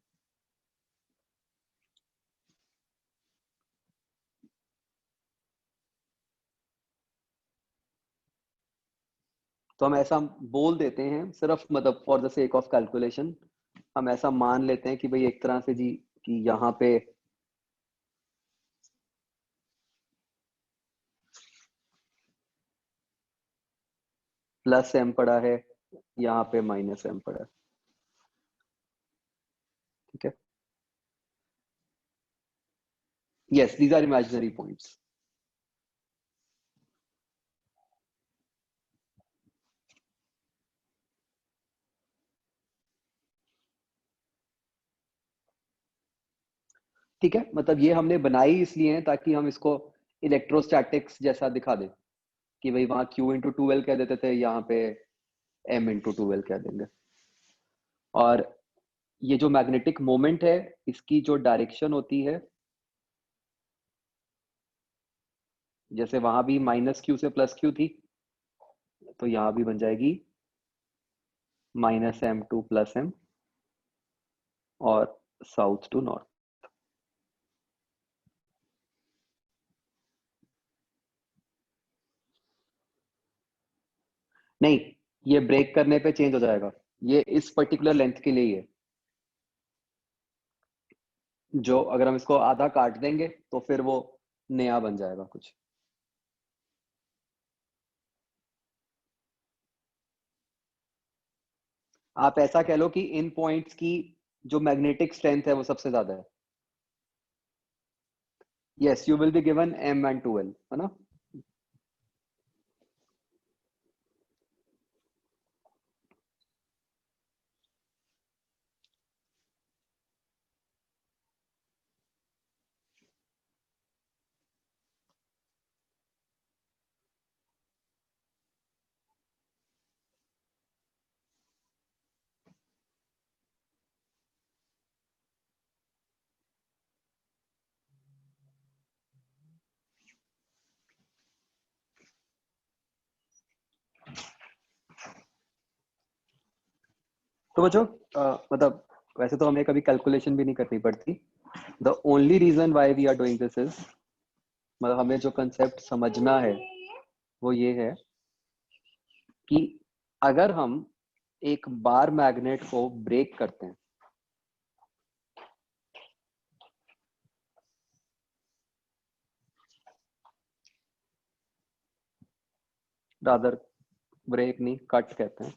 S1: तो हम ऐसा बोल देते हैं सिर्फ, मतलब for the sake of calculation हम ऐसा मान लेते हैं कि भाई एक तरह से जी कि यहाँ पे प्लस m पड़ा है, यहाँ पे माइनस m पड़ा है। ठीक है, yes, these are imaginary points. ठीक है, मतलब ये हमने बनाई इसलिए है ताकि हम इसको इलेक्ट्रोस्टैटिक्स जैसा दिखा दें कि भाई वहां Q इंटू 2L कह देते थे, यहाँ पे M इंटू 2L कह देंगे। और ये जो मैग्नेटिक मोमेंट है इसकी जो डायरेक्शन होती है, जैसे वहां भी माइनस Q से प्लस Q थी, तो यहाँ भी बन जाएगी minus M two plus M और साउथ टू नॉर्थ। नहीं, ये ब्रेक करने पे चेंज हो जाएगा, ये इस पर्टिकुलर लेंथ के लिए ही है। जो अगर हम इसको आधा काट देंगे तो फिर वो नया बन जाएगा कुछ। आप ऐसा कह लो कि इन पॉइंट्स की जो मैग्नेटिक स्ट्रेंथ है वो सबसे ज्यादा है। Yes, you will be given M and 2L, है ना? तो बच्चों मतलब वैसे तो हमें कभी कैलकुलेशन भी नहीं करनी पड़ती। The only reason why we are doing this is, मतलब हमें जो कंसेप्ट समझना है वो ये है कि अगर हम एक बार मैग्नेट को ब्रेक करते हैं, रादर ब्रेक नहीं, कट कहते हैं,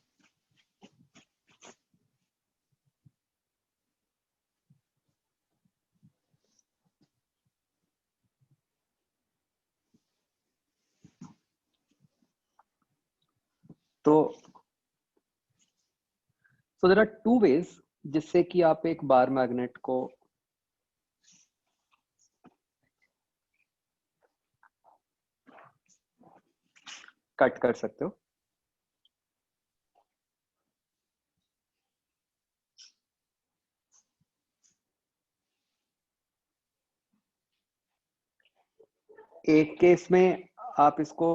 S1: तो so there are two ways जिससे कि आप एक बार मैग्नेट को कट कर सकते हो। एक केस में आप इसको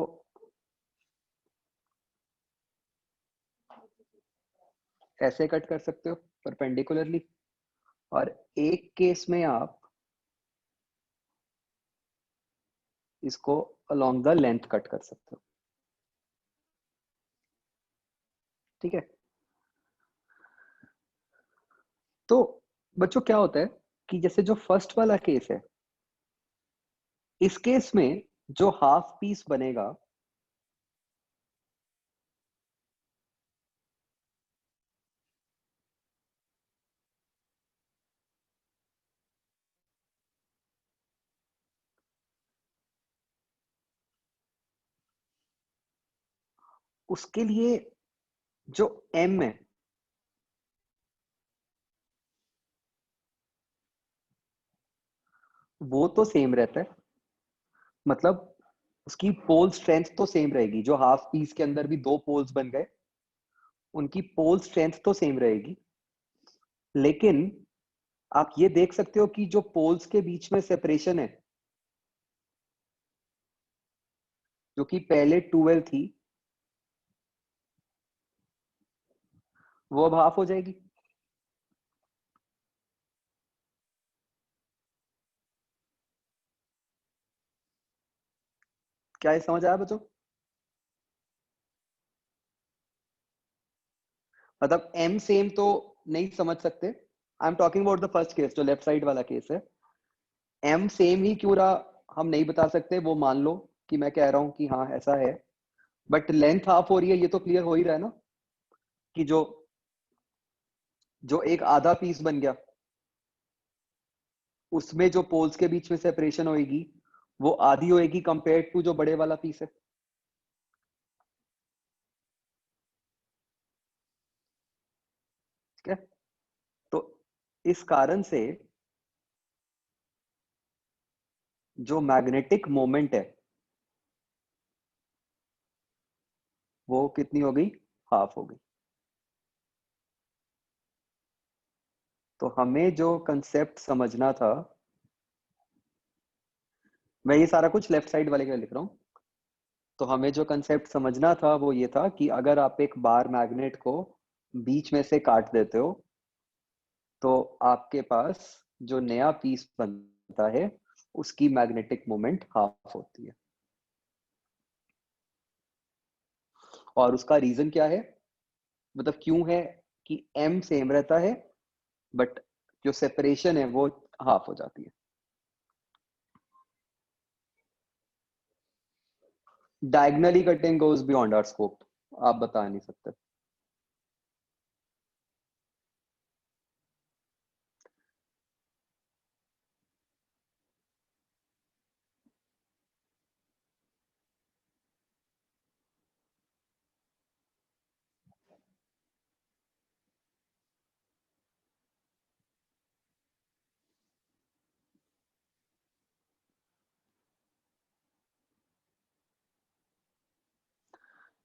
S1: ऐसे कट कर सकते हो परपेंडिकुलरली, और एक केस में आप इसको अलोंग द लेंथ कट कर सकते हो। ठीक है? तो बच्चों क्या होता है कि जैसे जो फर्स्ट वाला केस है, इस केस में जो हाफ पीस बनेगा उसके लिए जो M है वो तो सेम रहता है, मतलब उसकी पोल स्ट्रेंथ तो सेम रहेगी। जो हाफ पीस के अंदर भी दो पोल्स बन गए, उनकी पोल स्ट्रेंथ तो सेम रहेगी, लेकिन आप ये देख सकते हो कि जो पोल्स के बीच में सेपरेशन है, जो कि पहले 12 थी, वो अब हाफ हो जाएगी। क्या ये समझ आया बच्चों? मतलब M सेम तो नहीं समझ सकते। I am talking about the first case, जो लेफ्ट साइड वाला केस है। M सेम ही क्यों रहा हम नहीं बता सकते, वो मान लो कि मैं कह रहा हूं कि हाँ ऐसा है, बट लेंथ हाफ हो रही है, ये तो क्लियर हो ही रहा है ना कि जो जो एक आधा पीस बन गया उसमें जो पोल्स के बीच में सेपरेशन होगी वो आधी होगी कंपेयर टू जो बड़े वाला पीस है। ठीक है? तो इस कारण से जो मैग्नेटिक मोमेंट है वो कितनी हो गई? हाफ हो गई। तो हमें जो कंसेप्ट समझना था, मैं ये सारा कुछ लेफ्ट साइड वाले का लिख रहा हूं, तो हमें जो कंसेप्ट समझना था वो ये था कि अगर आप एक बार मैग्नेट को बीच में से काट देते हो तो आपके पास जो नया पीस बनता है उसकी मैग्नेटिक मोमेंट हाफ होती है। और उसका रीजन क्या है, मतलब क्यों है कि M सेम रहता है बट जो सेपरेशन है वो हाफ हो जाती है। Diagonally cutting goes beyond our scope, आप बता नहीं सकते।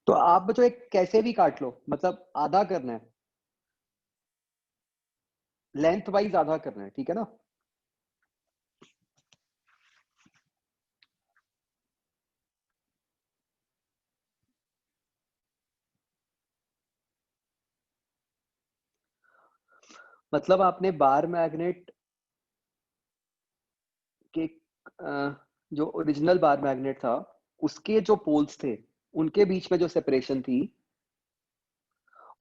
S1: तो आप बच्चों एक कैसे भी काट लो, मतलब आधा करना है, लेंथ वाइज आधा करना है, ठीक है ना। मतलब आपने बार मैग्नेट के जो ओरिजिनल बार मैग्नेट था उसके जो पोल्स थे उनके बीच में जो सेपरेशन थी,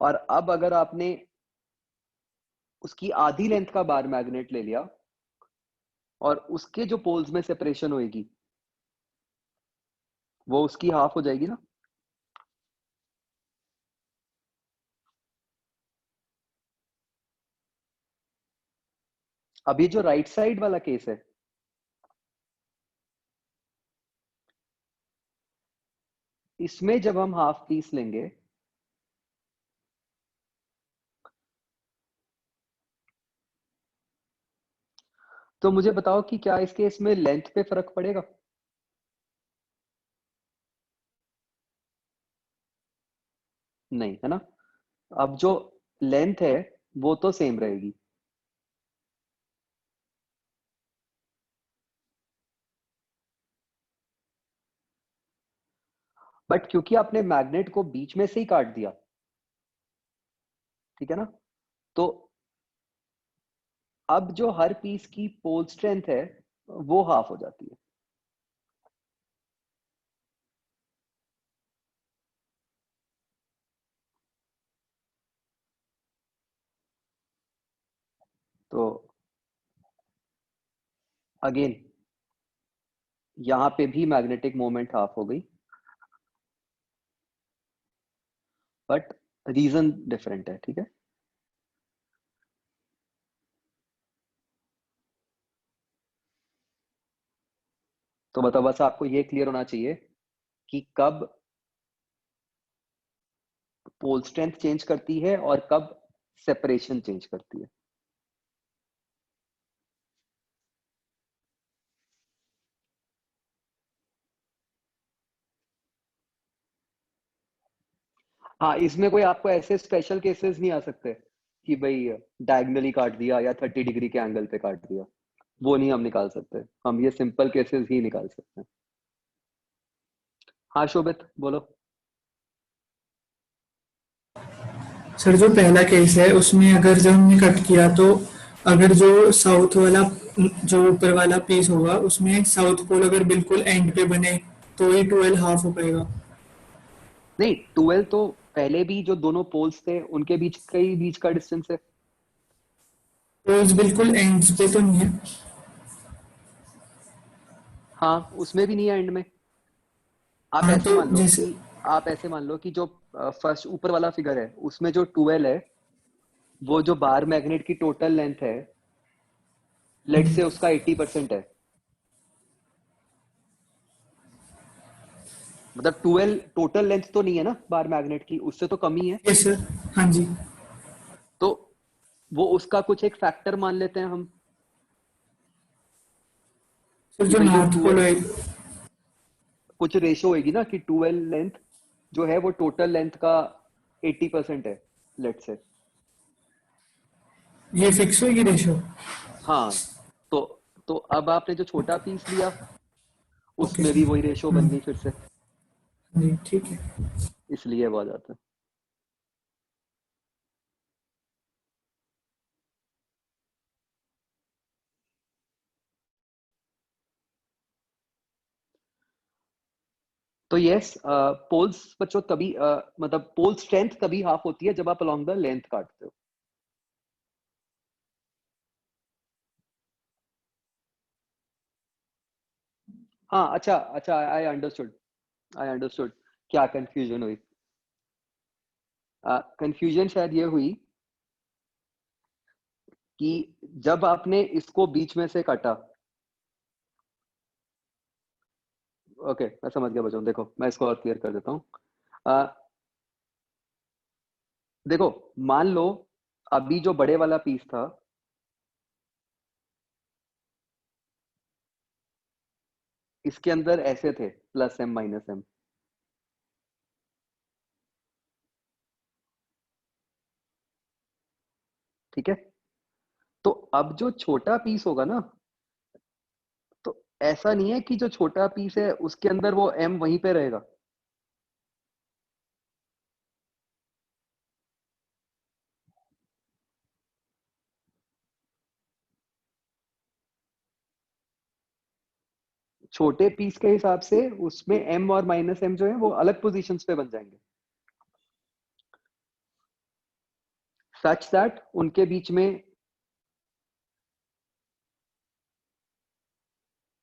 S1: और अब अगर आपने उसकी आधी लेंथ का बार मैग्नेट ले लिया और उसके जो पोल्स में सेपरेशन होएगी वो उसकी हाफ हो जाएगी ना। अभी जो राइट साइड वाला केस है, इसमें जब हम हाफ पीस लेंगे तो मुझे बताओ कि क्या इस केस में लेंथ पे फर्क पड़ेगा। नहीं, है ना। अब जो लेंथ है वो तो सेम रहेगी, बट क्योंकि आपने मैग्नेट को बीच में से ही काट दिया, ठीक है ना, तो अब जो हर पीस की पोल स्ट्रेंथ है वो हाफ हो जाती है। तो अगेन यहां पे भी मैग्नेटिक मोमेंट हाफ हो गई, बट रीजन डिफरेंट है, ठीक है। तो मतलब बस आपको ये क्लियर होना चाहिए कि कब पोल स्ट्रेंथ चेंज करती है और कब सेपरेशन चेंज करती है। हाँ, इसमें कोई आपको ऐसे स्पेशल केसेस नहीं आ सकते कि भाई डायगनली काट दिया या 30 डिग्री के एंगल पे काट दिया, वो नहीं हम निकाल सकते। हम ये सिंपल केसेस ही निकाल सकते हैं। हाँ शोभित बोलो।
S3: सर जो पहला केस है उसमें अगर जब हमने कट किया तो अगर जो साउथ वाला जो ऊपर वाला पीस होगा उसमें साउथ पोल अगर बिल्कुल एंड पे बने तो ये 12 हाफ हो पाएगा।
S1: नहीं, 12 तो पहले भी जो दोनों पोल्स थे उनके बीच का ही बीच का डिस्टेंस है।
S3: पोल्स बिल्कुल एंड्स पे तो नहीं है।
S1: हाँ, उसमें भी नहीं है एंड में। आप
S3: हाँ
S1: ऐसे
S3: तो
S1: मान लो
S3: जैसे
S1: कि आप ऐसे मान लो कि जो फर्स्ट ऊपर वाला फिगर है उसमें जो 12 है वो जो बार मैग्नेट की टोटल लेंथ है, लेट से उसका 80% है। मतलब 12 टोटल लेंथ तो नहीं है ना बार मैग्नेट की, उससे तो कम ही है।
S3: Yes sir. हाँ जी।
S1: तो वो उसका कुछ एक फैक्टर मान लेते हैं हम
S3: सर
S1: कि
S3: जो
S1: भाई जो
S3: नॉर्थ पोल
S1: 12
S3: है।
S1: कुछ रेशो होगी ना कि 12 लेंथ जो है वो टोटल लेंथ का 80% है, लेट से।
S3: ये फिक्स होगी रेशो।
S1: हाँ, तो तो अब आपने जो छोटा पीस लिया
S3: ओके
S1: उसमें भी
S3: सर।
S1: वही रेशो बन गई फिर से,
S3: जी ठीक है।
S1: इसलिए वो आ जाता है। तो यस, पोल्स बच्चों तभी मतलब पोल स्ट्रेंथ तभी हाफ होती है जब आप अलोंग द लेंथ काटते हो। हाँ, अच्छा अच्छा, आई अंडरस्टूड, आई अंडरस्टूड। क्या कंफ्यूजन हुई? कंफ्यूजन शायद ये हुई कि जब आपने इसको बीच में से काटा। ओके, मैं समझ गया बच्चों। देखो मैं इसको और क्लियर कर देता हूँ। देखो, मान लो अभी जो बड़े वाला पीस था इसके अंदर ऐसे थे प्लस एम माइनस एम, तो अब जो छोटा पीस होगा ना, तो ऐसा नहीं है कि जो छोटा पीस है उसके अंदर वो m वहीं पे रहेगा। छोटे पीस के हिसाब से उसमें m और -m जो है वो अलग पोजीशंस पे बन जाएंगे, सच दैट उनके बीच में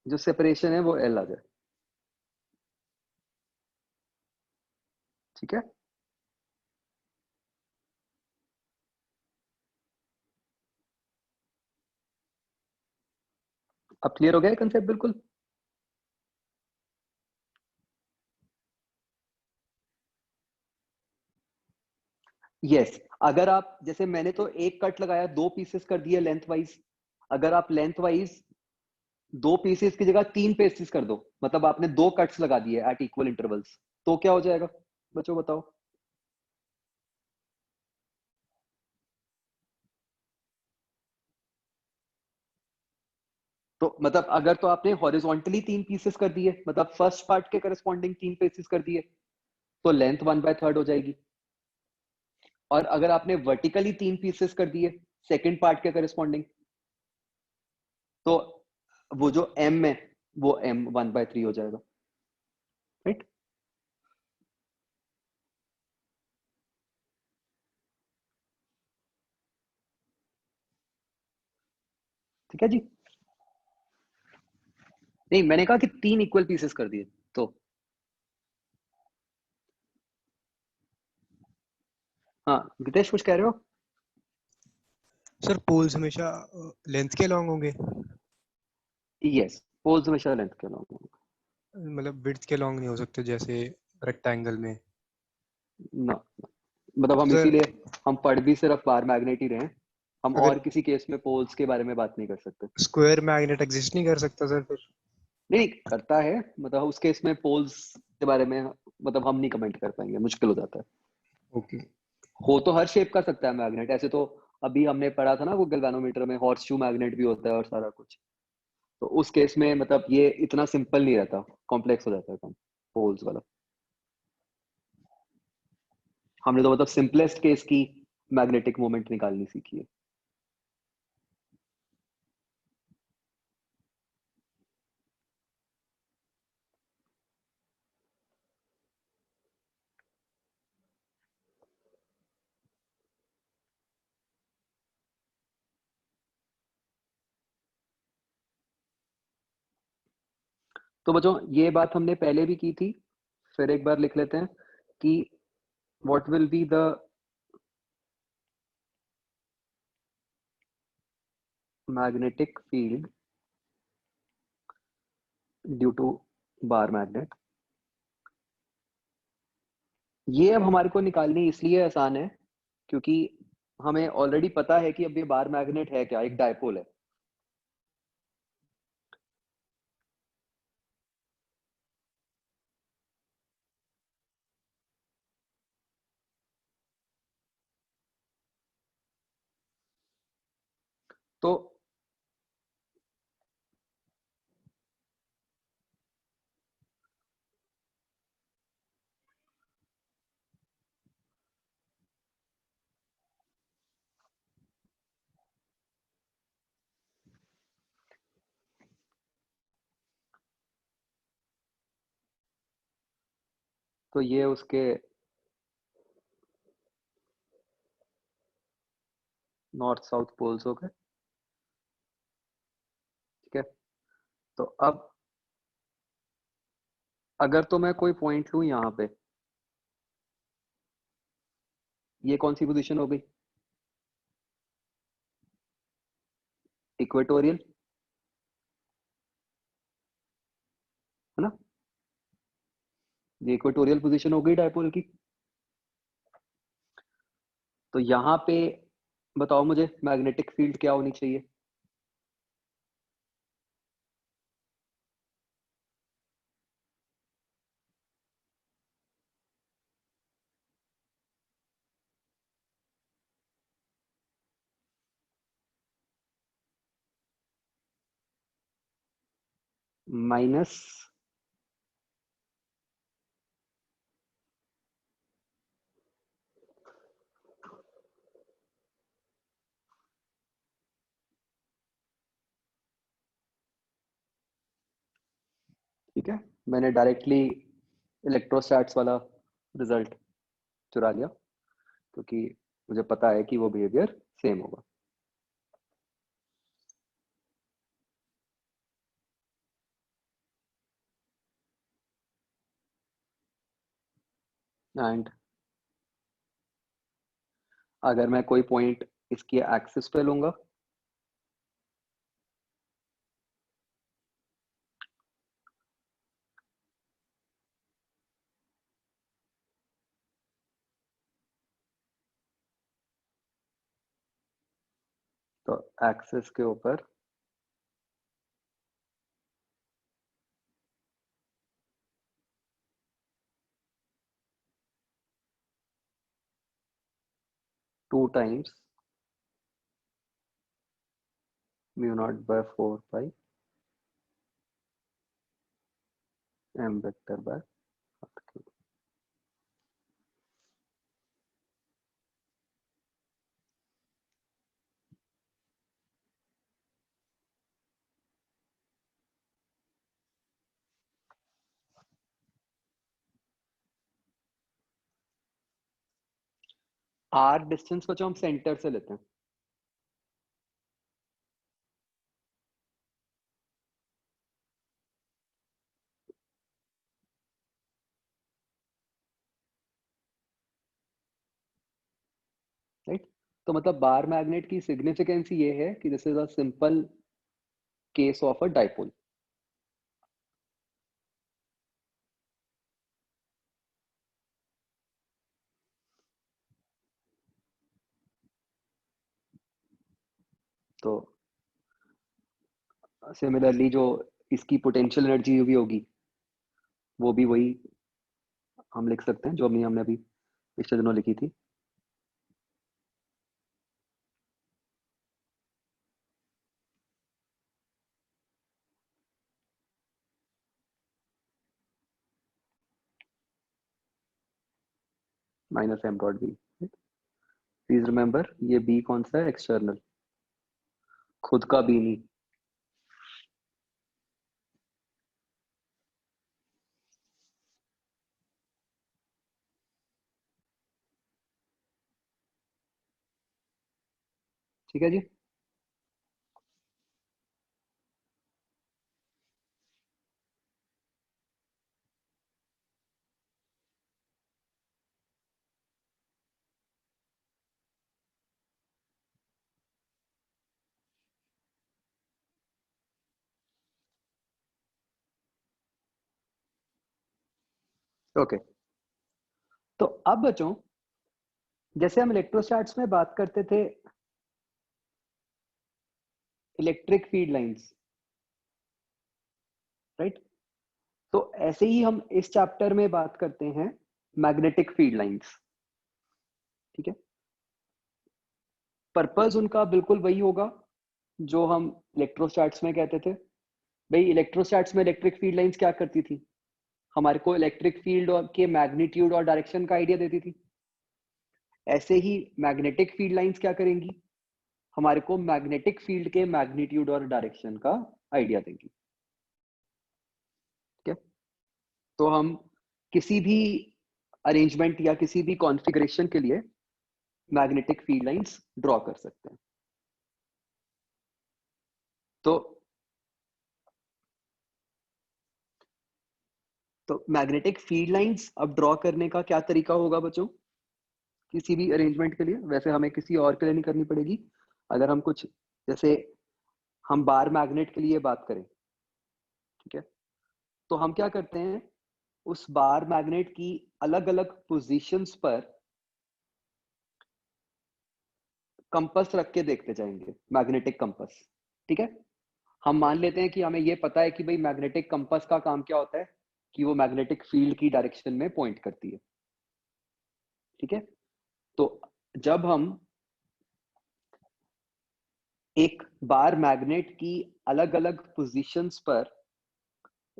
S1: जो सेपरेशन है वो L आ जाए। ठीक है, अब क्लियर हो गया कंसेप्ट बिल्कुल? यस अगर आप जैसे मैंने तो एक कट लगाया, 2 पीसेस कर दिए लेंथ वाइज। अगर आप लेंथ वाइज 2 पीसेस की जगह 3 पीसेस कर दो, मतलब आपने 2 कट्स लगा दिए एट इक्वल इंटरवल्स, तो क्या हो जाएगा बच्चों बताओ? तो मतलब अगर तो आपने हॉरिजॉन्टली 3 पीसेस कर दिए, मतलब फर्स्ट पार्ट के करस्पॉन्डिंग 3 पीसेस कर दिए, तो लेंथ 1/3 हो जाएगी। और अगर आपने वर्टिकली 3 पीसेस कर दिए सेकंड पार्ट के करस्पॉन्डिंग, तो वो जो m है वो m 1/3 हो जाएगा, राइट? ठीक है जी। नहीं मैंने कहा कि 3 इक्वल पीसेस कर दिए तो। हाँ गितेश कुछ कह रहे हो?
S5: सर पोल्स हमेशा लेंथ के लॉन्ग होंगे,
S1: यस पोल्स हमेशा लेंथ के लॉन्ग होंगे।
S5: मतलब विड्थ के लॉन्ग नहीं हो सकते जैसे रेक्टेंगल में।
S1: ना मतलब हम
S5: सर
S1: इसीलिए हम पढ़ भी सिर्फ बार मैग्नेट ही रहे हैं, हम
S5: अगर
S1: और किसी केस में पोल्स के बारे में बात नहीं कर सकते।
S5: स्क्वायर मैग्नेट एग्जिस्ट नहीं कर सकता सर फिर?
S1: नहीं करता है, मतलब उस केस में पोल्स के बारे में मतलब हम नहीं कमेंट कर पाएंगे, मुश्किल हो जाता है।
S5: ओके।
S1: हो तो हर शेप का सकता है मैग्नेट, ऐसे तो अभी हमने पढ़ा था ना वो गैल्वेनोमीटर में हॉर्स शू मैग्नेट भी होता है और सारा कुछ। तो उस केस में मतलब ये इतना सिंपल नहीं रहता, कॉम्प्लेक्स हो जाता है काम पोल्स वाला। हमने तो मतलब सिंपलेस्ट केस की मैग्नेटिक मोमेंट निकालनी सीखी है। तो बच्चों ये बात हमने पहले भी की थी, फिर एक बार लिख लेते हैं कि what will be the magnetic field due to bar magnet. ये अब हमारे को निकालनी इसलिए आसान है क्योंकि हमें ऑलरेडी पता है कि अब ये बार मैग्नेट है क्या, एक डायपोल है। तो ये उसके नॉर्थ साउथ पोल्स हो गए। ठीक है, तो अब अगर तो मैं कोई पॉइंट लूं यहाँ पे, ये कौन सी पोजीशन हो गई? इक्वेटोरियल, है ना? ये इक्वेटोरियल पोजीशन हो गई डायपोल की। तो यहाँ पे बताओ मुझे मैग्नेटिक फील्ड क्या होनी चाहिए? माइनस ठीक है, मैंने डायरेक्टली इलेक्ट्रोस्टैट्स वाला रिजल्ट चुरा लिया क्योंकि मुझे पता है कि वो बिहेवियर सेम होगा। एंड अगर मैं कोई पॉइंट इसकी एक्सिस पे लूंगा तो एक्सिस के ऊपर two times mu naught by 4 pi M vector by cube. R distance को जो हम सेंटर से लेते हैं, राइट? तो मतलब बार मैग्नेट की सिग्निफिकेंस ये है कि this is a simple case of a dipole. तो सिमिलरली जो इसकी पोटेंशियल एनर्जी भी होगी वो भी वही हम लिख सकते हैं जो हमने अभी पिछले दिनों लिखी थी। Minus M dot B. Please remember ये बी कौन सा है? एक्सटर्नल, खुद का बी नहीं। ठीक है जी। ओके, तो अब बच्चों जैसे हम इलेक्ट्रोस्टैट्स में बात करते थे इलेक्ट्रिक फील्ड लाइंस, राइट? तो ऐसे ही हम इस चैप्टर में बात करते हैं मैग्नेटिक फील्ड लाइंस। ठीक है, पर्पस उनका बिल्कुल वही होगा जो हम इलेक्ट्रोस्टैट्स में कहते थे। भाई इलेक्ट्रोस्टैट्स में इलेक्ट्रिक फील्ड लाइंस क्या करती थी? हमारे को इलेक्ट्रिक फील्ड के मैग्नीट्यूड और डायरेक्शन का आइडिया देती थी। ऐसे ही मैग्नेटिक फील्ड लाइंस क्या करेंगी? हमारे को मैग्नेटिक फील्ड के मैग्नीट्यूड और डायरेक्शन का आइडिया देंगी। ठीक है, तो हम किसी भी अरेंजमेंट या किसी भी कॉन्फ़िगरेशन के लिए मैग्नेटिक फील्ड लाइंस ड्रॉ कर सकते हैं। तो मैग्नेटिक फील्ड लाइंस अब ड्रॉ करने का क्या तरीका होगा बच्चों? किसी भी अरेंजमेंट के लिए, वैसे हमें किसी और के लिए नहीं करनी पड़ेगी। अगर हम कुछ जैसे हम बार मैग्नेट के लिए बात करें, ठीक है, तो हम क्या करते हैं, उस बार मैग्नेट की अलग अलग पोजीशंस पर कंपास रख के देखते जाएंगे, मैग्नेटिक कंपास। ठीक है, हम मान लेते हैं कि हमें ये पता है कि भाई मैग्नेटिक कंपास का काम क्या होता है कि वो मैग्नेटिक फील्ड की डायरेक्शन में पॉइंट करती है। ठीक है, तो जब हम एक बार मैग्नेट की अलग अलग पोजीशंस पर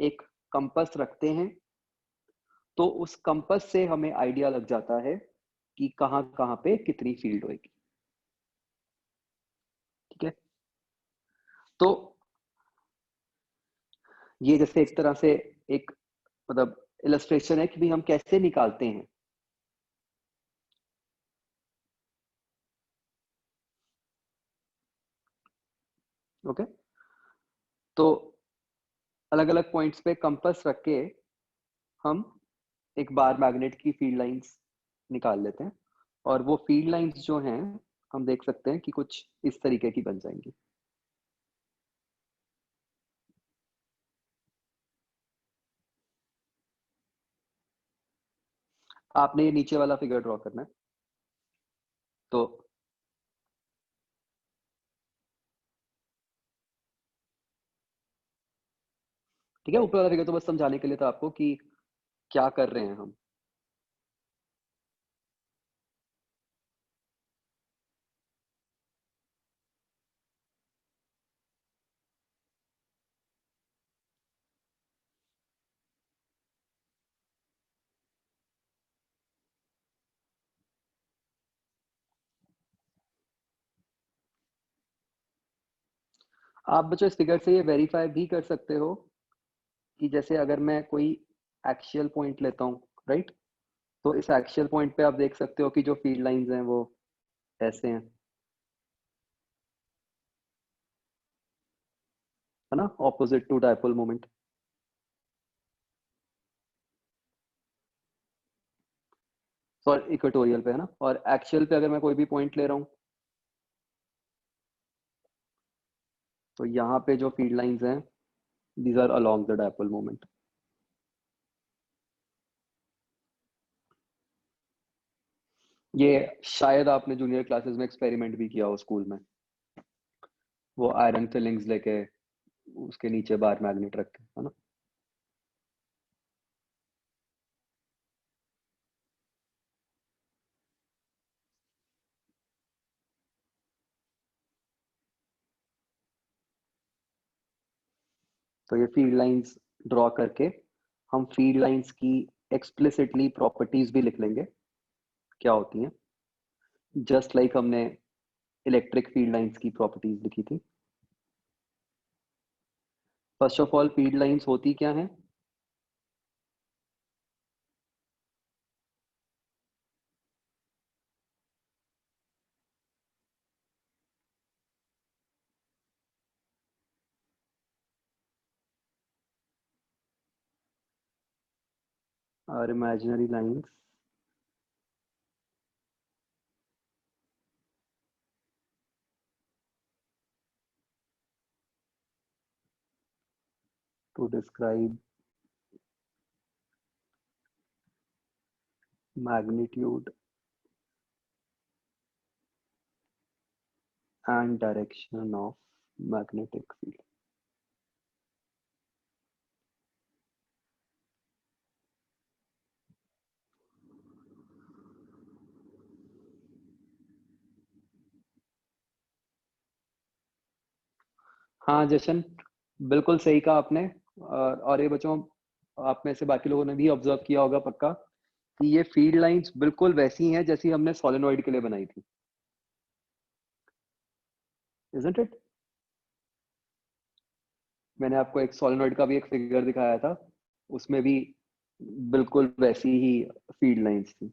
S1: एक कंपास रखते हैं तो उस कंपास से हमें आइडिया लग जाता है कि कहाँ कहाँ पे कितनी फील्ड होगी। ठीक है, तो ये जैसे एक तरह से एक मतलब इलस्ट्रेशन है कि भी हम कैसे निकालते हैं। ओके, तो अलग अलग पॉइंट्स पे कंपास रख के हम एक बार मैग्नेट की फील्ड लाइंस निकाल लेते हैं, और वो फील्ड लाइंस जो हैं हम देख सकते हैं कि कुछ इस तरीके की बन जाएंगी। आपने ये नीचे वाला फिगर ड्रॉ करना है, तो ठीक है, ऊपर वाला फिगर तो बस समझाने के लिए था आपको कि क्या कर रहे हैं हम। आप बच्चों इस फिगर से ये वेरीफाई भी कर सकते हो कि जैसे अगर मैं कोई एक्सियल पॉइंट लेता हूँ, राइट, तो इस एक्सियल पॉइंट पे आप देख सकते हो कि जो फील्ड लाइंस हैं वो ऐसे हैं, है ना, opposite to dipole moment. Sorry, equatorial पे है ना, और एक्सियल पे अगर मैं कोई भी पॉइंट ले रहा हूँ तो यहाँ पे जो फील्ड लाइंस हैं these are along the dipole moment. ये शायद आपने जूनियर क्लासेस में एक्सपेरिमेंट भी किया हो स्कूल में, वो आयरन फिलिंग्स लेके उसके नीचे बार मैग्नेट रख के, है ना। तो ये फील्ड लाइंस ड्रॉ करके हम फील्ड लाइंस की एक्सप्लिसिटली प्रॉपर्टीज भी लिख लेंगे क्या होती हैं, जस्ट लाइक हमने इलेक्ट्रिक फील्ड लाइंस की प्रॉपर्टीज लिखी थी। First of all field lines होती क्या हैं? Are imaginary lines to describe magnitude and direction of magnetic field. हाँ जशन, बिल्कुल सही कहा आपने। और ये बच्चों, आप में से बाकी लोगों ने भी ऑब्जर्व किया होगा पक्का कि ये फील्ड लाइंस बिल्कुल वैसी हैं जैसी हमने सोलेनॉइड के लिए बनाई थी, इजंट इट। मैंने आपको एक सोलेनॉइड का भी एक फिगर दिखाया था, उसमें भी बिल्कुल वैसी ही फील्ड लाइंस थी।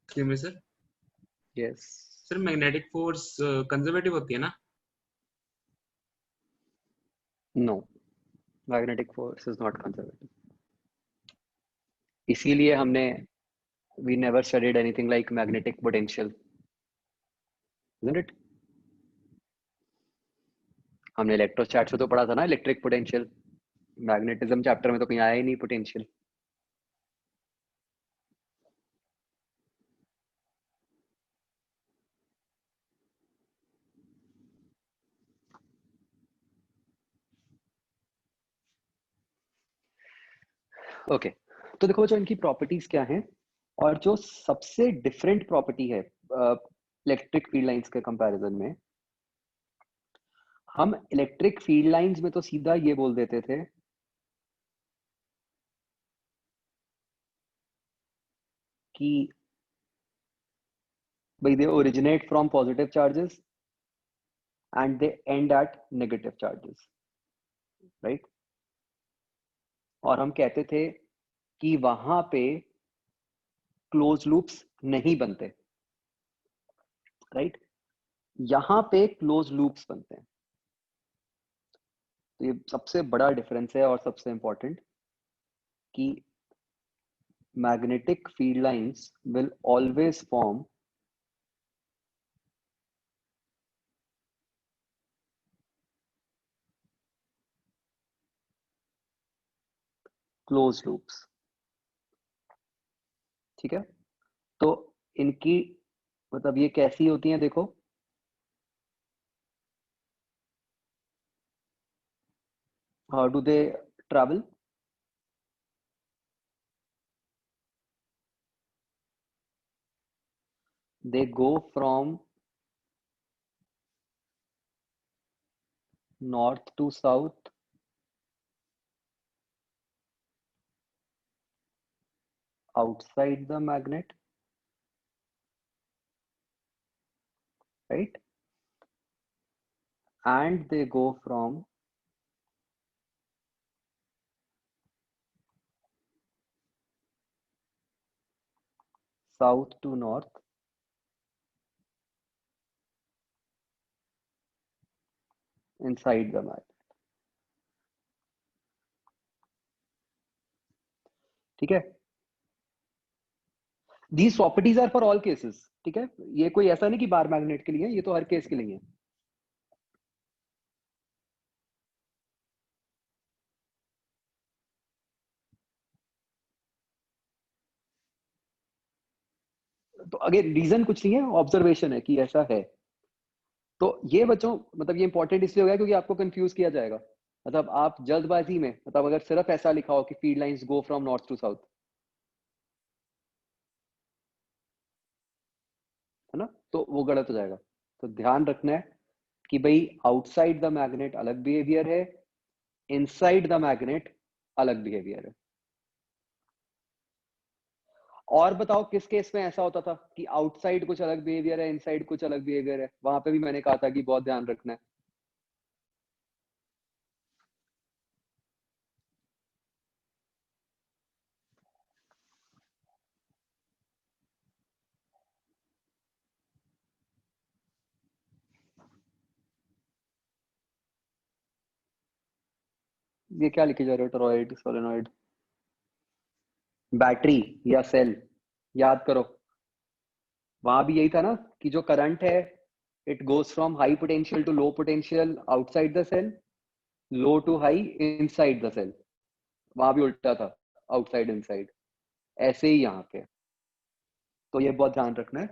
S4: Excuse me, sir.
S1: Yes,
S4: sir magnetic force conservative होती है ना?
S1: No, magnetic force is not conservative, इसीलिए हमने we never studied anything like magnetic potential, isn't it? हमने इलेक्ट्रोस्टैट्स में तो पढ़ा था ना इलेक्ट्रिक पोटेंशियल, मैग्नेटिज्म चैप्टर में तो कहीं आया ही नहीं पोटेंशियल। ओके, तो देखो जो इनकी प्रॉपर्टीज क्या हैं, और जो सबसे डिफरेंट प्रॉपर्टी है इलेक्ट्रिक फील्ड लाइंस के कंपैरिजन में, हम इलेक्ट्रिक फील्ड लाइंस में तो सीधा ये बोल देते थे कि भाई they originate from positive charges and they end at negative charges, right. और हम कहते थे कि वहां पे क्लोज लूप्स नहीं बनते, राइट। यहां पे क्लोज लूप्स बनते हैं। तो ये सबसे बड़ा डिफरेंस है और सबसे इंपॉर्टेंट कि magnetic field lines will always form closed loops, ठीक है। तो इनकी मतलब ये कैसी होती हैं, देखो how do they travel? They go from north to south outside the magnet, right, and they go from south to north inside the magnet, ठीक है। These properties are for all cases, ठीक है। ये कोई ऐसा नहीं कि बार मैग्नेट के लिए है, ये तो हर केस के लिए है। तो अगर रीजन कुछ नहीं है, ऑब्जर्वेशन है कि ऐसा है। तो ये बच्चों मतलब ये इंपॉर्टेंट इसलिए हो गया क्योंकि आपको कंफ्यूज किया जाएगा। मतलब आप जल्दबाजी में, मतलब अगर सिर्फ ऐसा लिखा हो कि field lines go from north to south, है ना, तो वो गलत हो जाएगा। तो ध्यान रखना है कि भाई आउटसाइड द मैग्नेट अलग बिहेवियर है, इनसाइड द मैग्नेट अलग बिहेवियर है। और बताओ किस केस में ऐसा होता था कि आउटसाइड कुछ अलग बिहेवियर है, इनसाइड कुछ अलग बिहेवियर है? वहां पे भी मैंने कहा था कि बहुत ध्यान रखना है। ये क्या लिखे जा रहे हो, टोरॉइड, सोलेनॉइड, बैटरी या सेल? याद करो, वहां भी यही था ना कि जो करंट है it goes from high potential to low potential outside the cell, low to high inside the cell. वहां भी उल्टा था, आउटसाइड इनसाइड। ऐसे ही यहाँ पे, तो ये बहुत ध्यान रखना है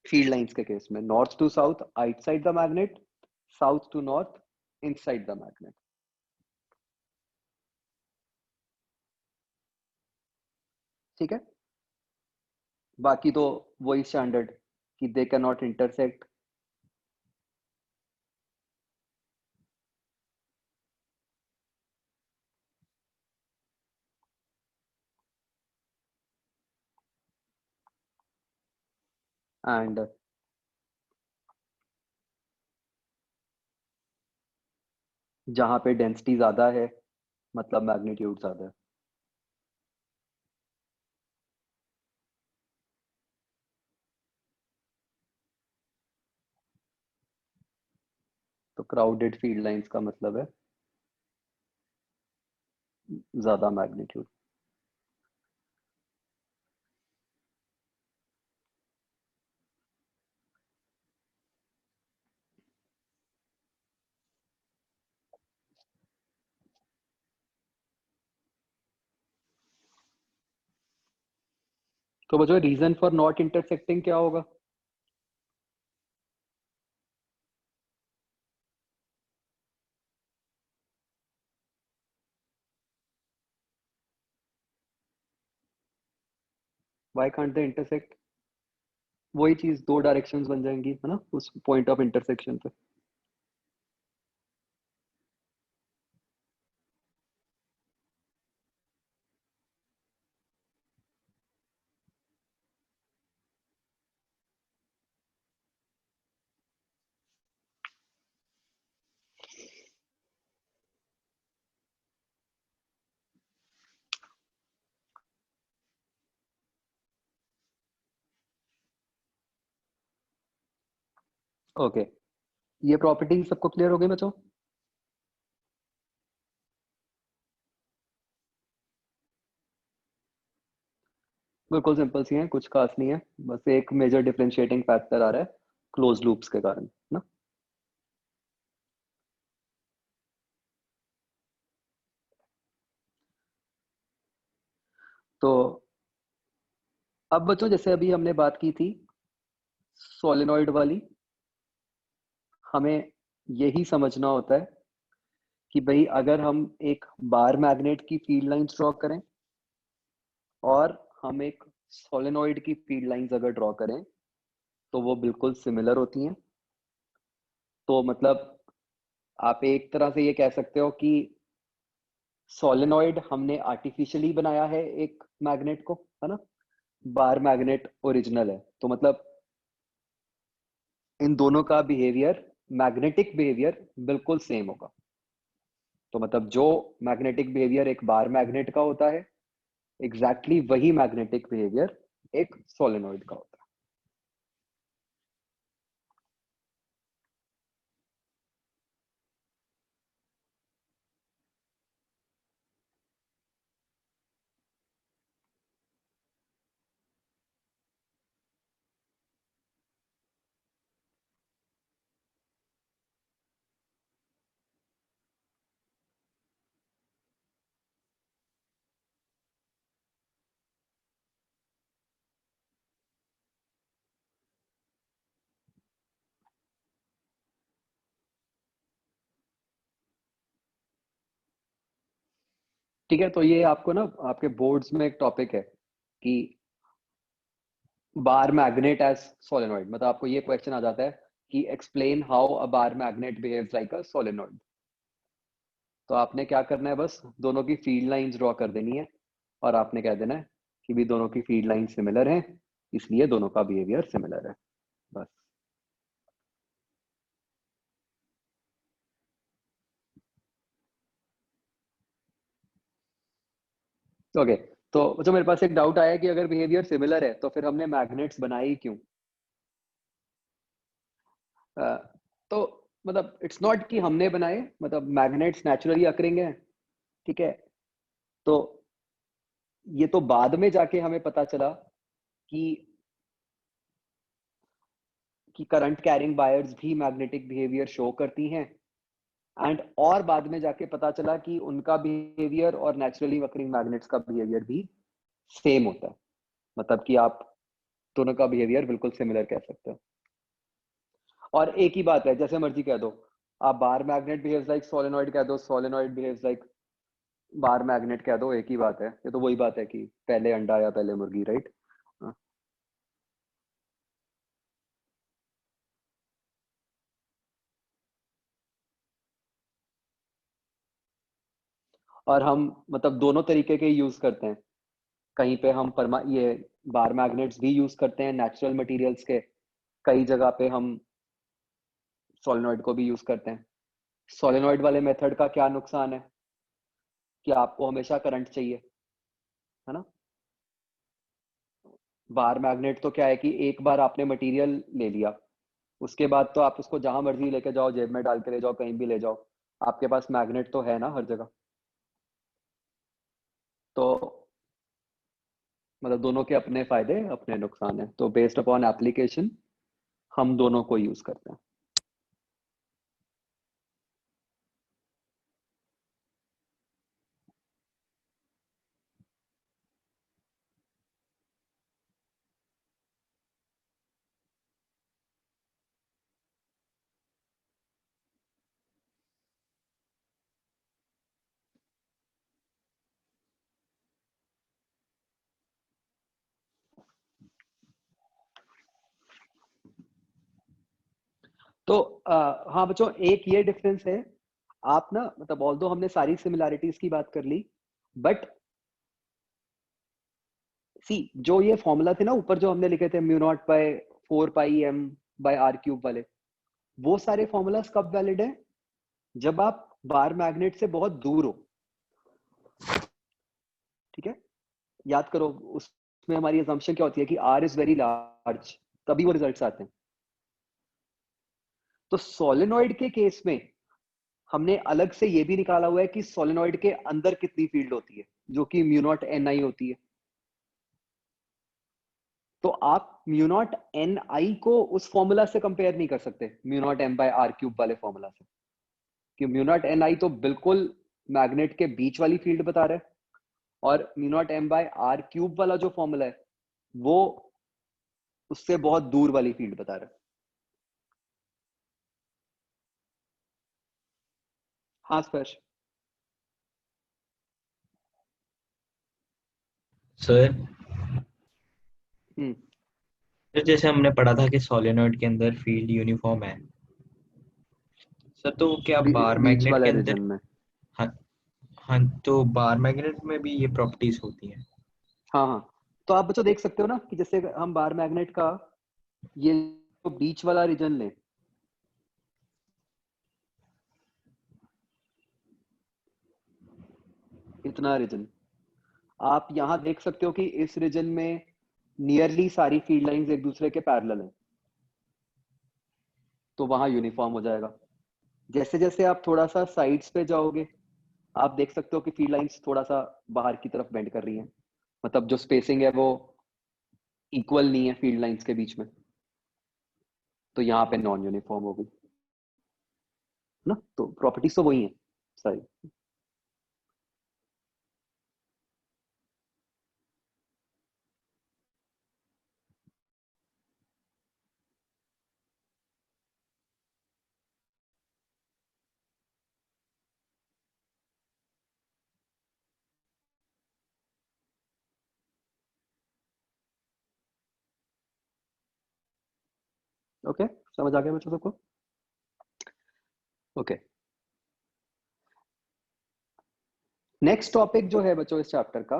S1: फील्ड लाइंस के केस में। North to south outside the magnet, south to north inside the magnet, ठीक है। बाकी तो वही स्टैंडर्ड कि they can not intersect, and जहां पे डेंसिटी ज्यादा है मतलब मैग्नीट्यूड ज्यादा है। तो क्राउडेड फील्ड लाइंस का मतलब है ज्यादा मैग्नीट्यूड। तो बच्चों रीजन फॉर नॉट इंटरसेक्टिंग क्या होगा? Why can't they intersect? वही चीज, दो डायरेक्शंस बन जाएंगी है ना उस पॉइंट ऑफ इंटरसेक्शन पे। ओके, ये प्रॉपर्टी सबको क्लियर हो गई बच्चों? बिल्कुल सिंपल सी हैं, कुछ खास नहीं है, बस एक मेजर डिफरेंशिएटिंग फैक्टर आ रहा है क्लोज लूप्स के कारण ना। तो अब बच्चों जैसे अभी हमने बात की थी सोलेनॉइड वाली, हमें यही समझना होता है कि भाई अगर हम एक बार मैग्नेट की फील्ड लाइंस ड्रॉ करें और हम एक सोलेनॉइड की फील्ड लाइंस अगर ड्रॉ करें तो वो बिल्कुल सिमिलर होती हैं। तो मतलब आप एक तरह से ये कह सकते हो कि सोलेनॉइड हमने आर्टिफिशियली बनाया है एक मैग्नेट को, है ना, बार मैग्नेट ओरिजिनल है। तो मतलब इन दोनों का बिहेवियर, मैग्नेटिक बिहेवियर बिल्कुल सेम होगा। तो मतलब जो मैग्नेटिक बिहेवियर एक बार मैग्नेट का होता है, एग्जैक्टली वही मैग्नेटिक बिहेवियर एक सोलेनॉइड का होता है। ठीक है, तो ये आपको ना आपके बोर्ड्स में एक टॉपिक है कि बार मैग्नेट एज सोलेनॉइड, मतलब आपको ये क्वेश्चन आ जाता है कि explain how a bar magnet behaves like a solenoid. तो आपने क्या करना है, बस दोनों की फील्ड लाइंस ड्रॉ कर देनी है और आपने कह देना है कि भी दोनों की फील्ड लाइन सिमिलर है, इसलिए दोनों का बिहेवियर सिमिलर है, बस। ओके, तो जो मेरे पास एक डाउट आया कि अगर बिहेवियर सिमिलर है तो फिर हमने मैग्नेट्स बनाए ही क्यों? तो मतलब इट्स नॉट कि हमने बनाए, मतलब मैग्नेट्स नेचुरली अकरिंग है, ठीक है। तो ये तो बाद में जाके हमें पता चला कि करंट कैरिंग वायर्स भी मैग्नेटिक बिहेवियर शो करती हैं, एंड और बाद में जाके पता चला कि उनका बिहेवियर और नेचुरली अकरिंग मैग्नेट्स का बिहेवियर भी सेम होता है। मतलब कि आप दोनों का बिहेवियर बिल्कुल सिमिलर कह सकते हो। और एक ही बात है, जैसे मर्जी कह दो, आप bar magnet behaves like solenoid कह दो, solenoid behaves like bar magnet कह दो, एक ही बात है। ये तो वही बात है कि पहले अंडा या पहले मुर्गी, राइट? और हम मतलब दोनों तरीके के यूज करते हैं। कहीं पे हम ये बार मैग्नेट्स भी यूज करते हैं नेचुरल मटेरियल्स के, कई जगह पे हम सोलेनॉइड को भी यूज करते हैं। सोलेनॉइड वाले मेथड का क्या नुकसान है कि आपको हमेशा करंट चाहिए, है ना। बार मैग्नेट तो क्या है कि एक बार आपने मटेरियल ले लिया, उसके बाद तो आप उसको जहां मर्जी लेके जाओ, जेब में डाल के ले जाओ, कहीं भी ले जाओ, आपके पास मैग्नेट तो है ना हर जगह। तो मतलब दोनों के अपने फायदे अपने नुकसान है, तो बेस्ड अपॉन एप्लीकेशन हम दोनों को यूज करते हैं। तो हाँ बच्चों, एक ये डिफरेंस है, आप ना मतलब ऑल्दो हमने सारी सिमिलैरिटीज की बात कर ली, बट सी जो ये फॉर्मूला थे ना ऊपर जो हमने लिखे थे म्यू नॉट बाय 4πm/r³ वाले, वो सारे फॉर्मूलाज कब वैलिड है? जब आप बार मैग्नेट से बहुत दूर हो। ठीक है, याद करो उसमें हमारी असम्पशन क्या होती है कि r इज वेरी लार्ज, तभी वो रिजल्ट्स आते हैं। तो सोलेनॉइड के केस में हमने अलग से ये भी निकाला हुआ है कि सोलेनॉइड के अंदर कितनी फील्ड होती है, जो कि म्यू नॉट ni होती है। तो आप म्यू नॉट ni को उस फॉर्मूला से कंपेयर नहीं कर सकते म्यू नॉट m/r³ वाले फॉर्मूला से, कि म्यू नॉट ni तो बिल्कुल मैग्नेट के बीच वाली फील्ड बता रहा है, और म्यू नॉट m/r³ वाला जो फॉर्मूला है वो उससे बहुत दूर वाली फील्ड बता रहा है। हाँ स्पर्श।
S6: सर
S1: हम्म,
S6: तो जैसे हमने पढ़ा था कि सोलेनॉइड के अंदर फील्ड यूनिफॉर्म है सर, तो क्या बार
S1: बीच
S6: मैग्नेट
S1: वाला
S6: के अंदर?
S1: रीजन में।
S6: हाँ हाँ, तो बार मैग्नेट में भी ये प्रॉपर्टीज होती हैं?
S1: हाँ हाँ, तो आप बच्चों देख सकते हो ना कि जैसे हम बार मैग्नेट का ये तो बीच वाला रीजन लें, इतना रीजन, आप यहां देख सकते हो कि इस रीजन में नियरली सारी फील्ड लाइंस एक दूसरे के पैरेलल हैं, तो वहां यूनिफॉर्म हो जाएगा। जैसे जैसे आप थोड़ा सा साइड्स पे जाओगे, आप देख सकते हो कि फील्ड लाइंस थोड़ा सा बाहर की तरफ बेंड कर रही हैं, मतलब जो स्पेसिंग है वो इक्वल नहीं है फील्ड लाइंस के बीच में, तो यहाँ पे नॉन यूनिफॉर्म हो गई ना। तो प्रॉपर्टीज तो वही है सारी। ओके, समझ आ गया बच्चों सबको? ओके, नेक्स्ट टॉपिक जो है बच्चों इस चैप्टर का,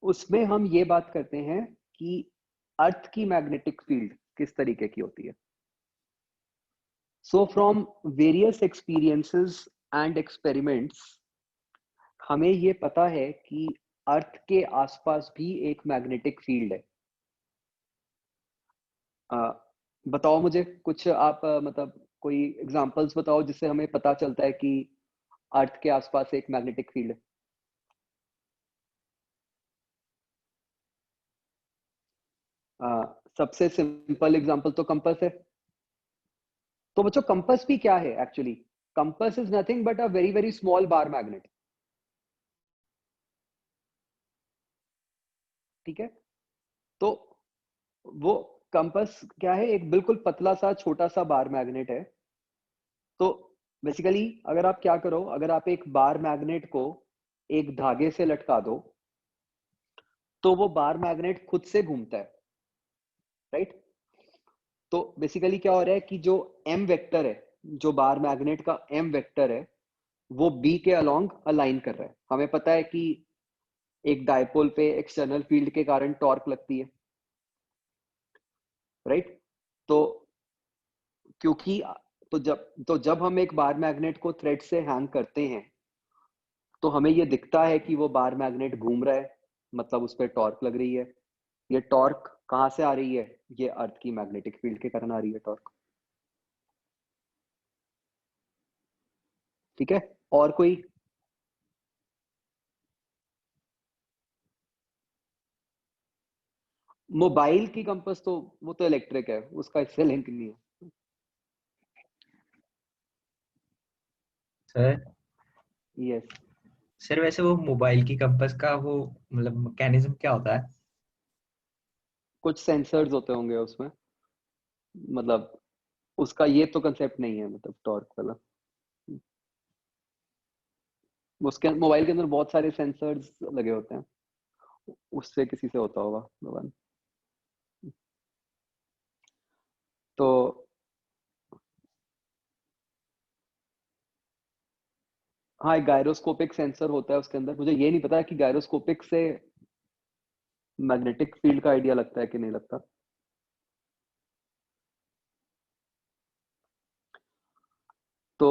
S1: उसमें हम ये बात करते हैं कि अर्थ की मैग्नेटिक फील्ड किस तरीके की होती है। So from various experiences and experiments हमें ये पता है कि अर्थ के आसपास भी एक मैग्नेटिक फील्ड है। बताओ मुझे कुछ आप मतलब कोई एग्जांपल्स बताओ जिससे हमें पता चलता है कि अर्थ के आसपास एक मैग्नेटिक फील्ड है। सबसे सिंपल एग्जांपल तो कंपास है। तो बच्चों कंपास भी क्या है actually? Compass is nothing but a very very small bar magnet. ठीक है, तो वो कंपास क्या है? एक बिल्कुल पतला सा छोटा सा बार मैग्नेट है। तो बेसिकली अगर आप क्या करो, अगर आप एक बार मैग्नेट को एक धागे से लटका दो तो वो बार मैग्नेट खुद से घूमता है, राइट? तो बेसिकली क्या हो रहा है कि जो एम वेक्टर है, जो बार मैग्नेट का एम वेक्टर है, वो बी के अलोंग अलाइन कर रहा है। हमें पता है कि एक डायपोल पे एक्सटर्नल फील्ड के कारण टॉर्क लगती है, राइट? तो क्योंकि जब हम एक बार मैग्नेट को थ्रेड से हैंग करते हैं तो हमें ये दिखता है कि वो बार मैग्नेट घूम रहा है, मतलब उस पर टॉर्क लग रही है। ये टॉर्क कहाँ से आ रही है? ये अर्थ की मैग्नेटिक फील्ड के कारण आ रही है टॉर्क। ठीक है, और कोई? मोबाइल की कंपास तो वो तो इलेक्ट्रिक है, उसका इससे लिंक नहीं है।
S6: सर
S1: यस,
S6: सर वैसे वो मोबाइल की कंपास का वो मतलब मैकेनिज्म क्या होता है?
S1: कुछ सेंसर्स होते होंगे उसमें, मतलब उसका ये तो कंसेप्ट नहीं है, मतलब टॉर्क वाला। उसके मोबाइल के अंदर बहुत सारे सेंसर्स लगे होते हैं, उससे किसी से होता होगा भगवान। तो हाँ, एक गायरोस्कोपिक सेंसर होता है उसके अंदर। मुझे ये नहीं पता कि गायरोस्कोपिक से मैग्नेटिक फील्ड का आइडिया लगता है कि नहीं लगता। तो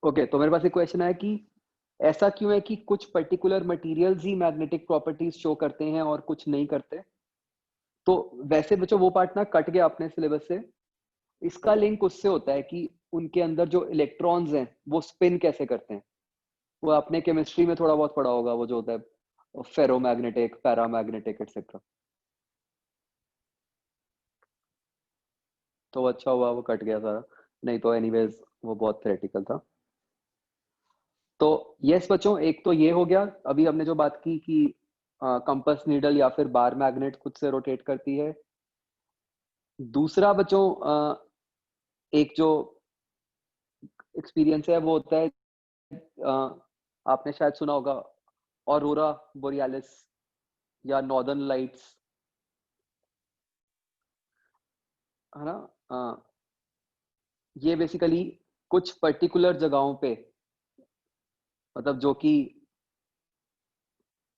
S1: ओके, तो मेरे पास एक क्वेश्चन है कि ऐसा क्यों है कि कुछ पर्टिकुलर मटेरियल्स ही मैग्नेटिक प्रॉपर्टीज शो करते हैं और कुछ नहीं करते। तो वैसे बच्चों वो पार्ट ना कट गया अपने सिलेबस से। इसका लिंक उससे होता है कि उनके अंदर जो इलेक्ट्रॉन्स हैं वो स्पिन कैसे करते हैं। वो आपने केमिस्ट्री में थोड़ा बहुत पढ़ा होगा, वो जो होता है फेरोमैग्नेटिक, पैरामैग्नेटिक एक्सेट्रा। तो अच्छा हुआ वो कट गया सारा, नहीं तो एनीवेज वो बहुत थ्योरेटिकल था। तो यस बच्चों, एक तो ये हो गया। अभी हमने जो बात की कि कंपास नीडल या फिर बार मैग्नेट खुद से रोटेट करती है। दूसरा बच्चों, एक जो एक्सपीरियंस है वो होता है, आपने शायद सुना होगा ऑरोरा बोरियालिस या नॉर्दर्न लाइट्स, है ना। ये बेसिकली कुछ पर्टिकुलर जगहों पे, मतलब जो कि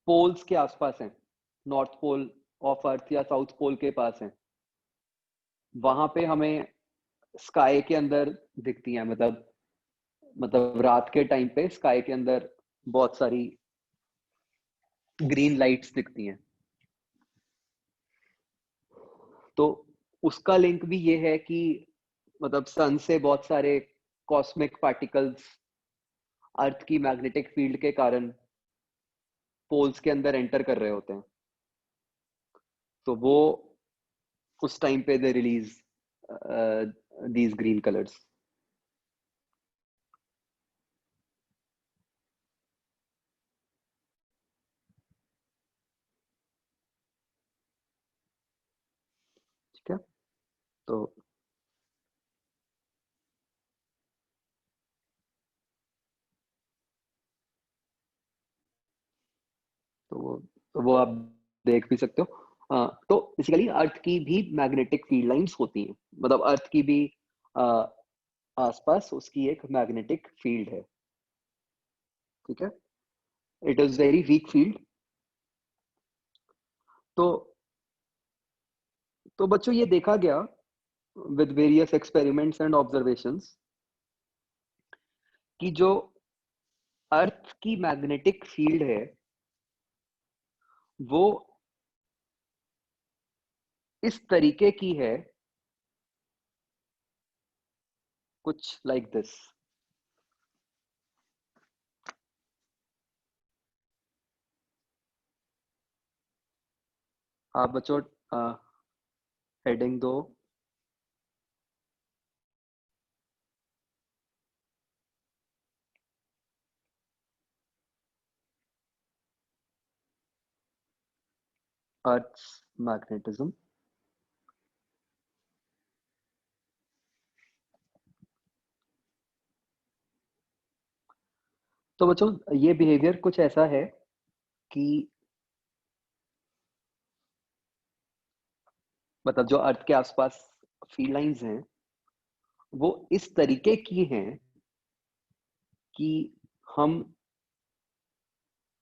S1: पोल्स के आसपास हैं, नॉर्थ पोल ऑफ अर्थ या साउथ पोल के पास हैं, वहां पे हमें स्काई के अंदर दिखती हैं। मतलब रात के टाइम पे स्काई के अंदर बहुत सारी ग्रीन लाइट्स दिखती हैं। तो उसका लिंक भी ये है कि मतलब सन से बहुत सारे कॉस्मिक पार्टिकल्स अर्थ की मैग्नेटिक फील्ड के कारण पोल्स के अंदर एंटर कर रहे होते हैं। तो वो उस टाइम पे they release these green colours. ठीक है, तो वो आप देख भी सकते हो। तो बेसिकली अर्थ की भी मैग्नेटिक फील्ड लाइंस होती हैं, मतलब अर्थ की भी आसपास उसकी एक मैग्नेटिक फील्ड है। ठीक है, it is very weak field. तो बच्चों ये देखा गया with various experiments and observations कि जो अर्थ की मैग्नेटिक फील्ड है वो इस तरीके की है, कुछ लाइक दिस। आप बच्चों हेडिंग दो। अर्थ मैग्नेटिज्म। तो बच्चों ये बिहेवियर कुछ ऐसा है कि मतलब जो अर्थ के आसपास फील्ड लाइंस हैं वो इस तरीके की हैं कि हम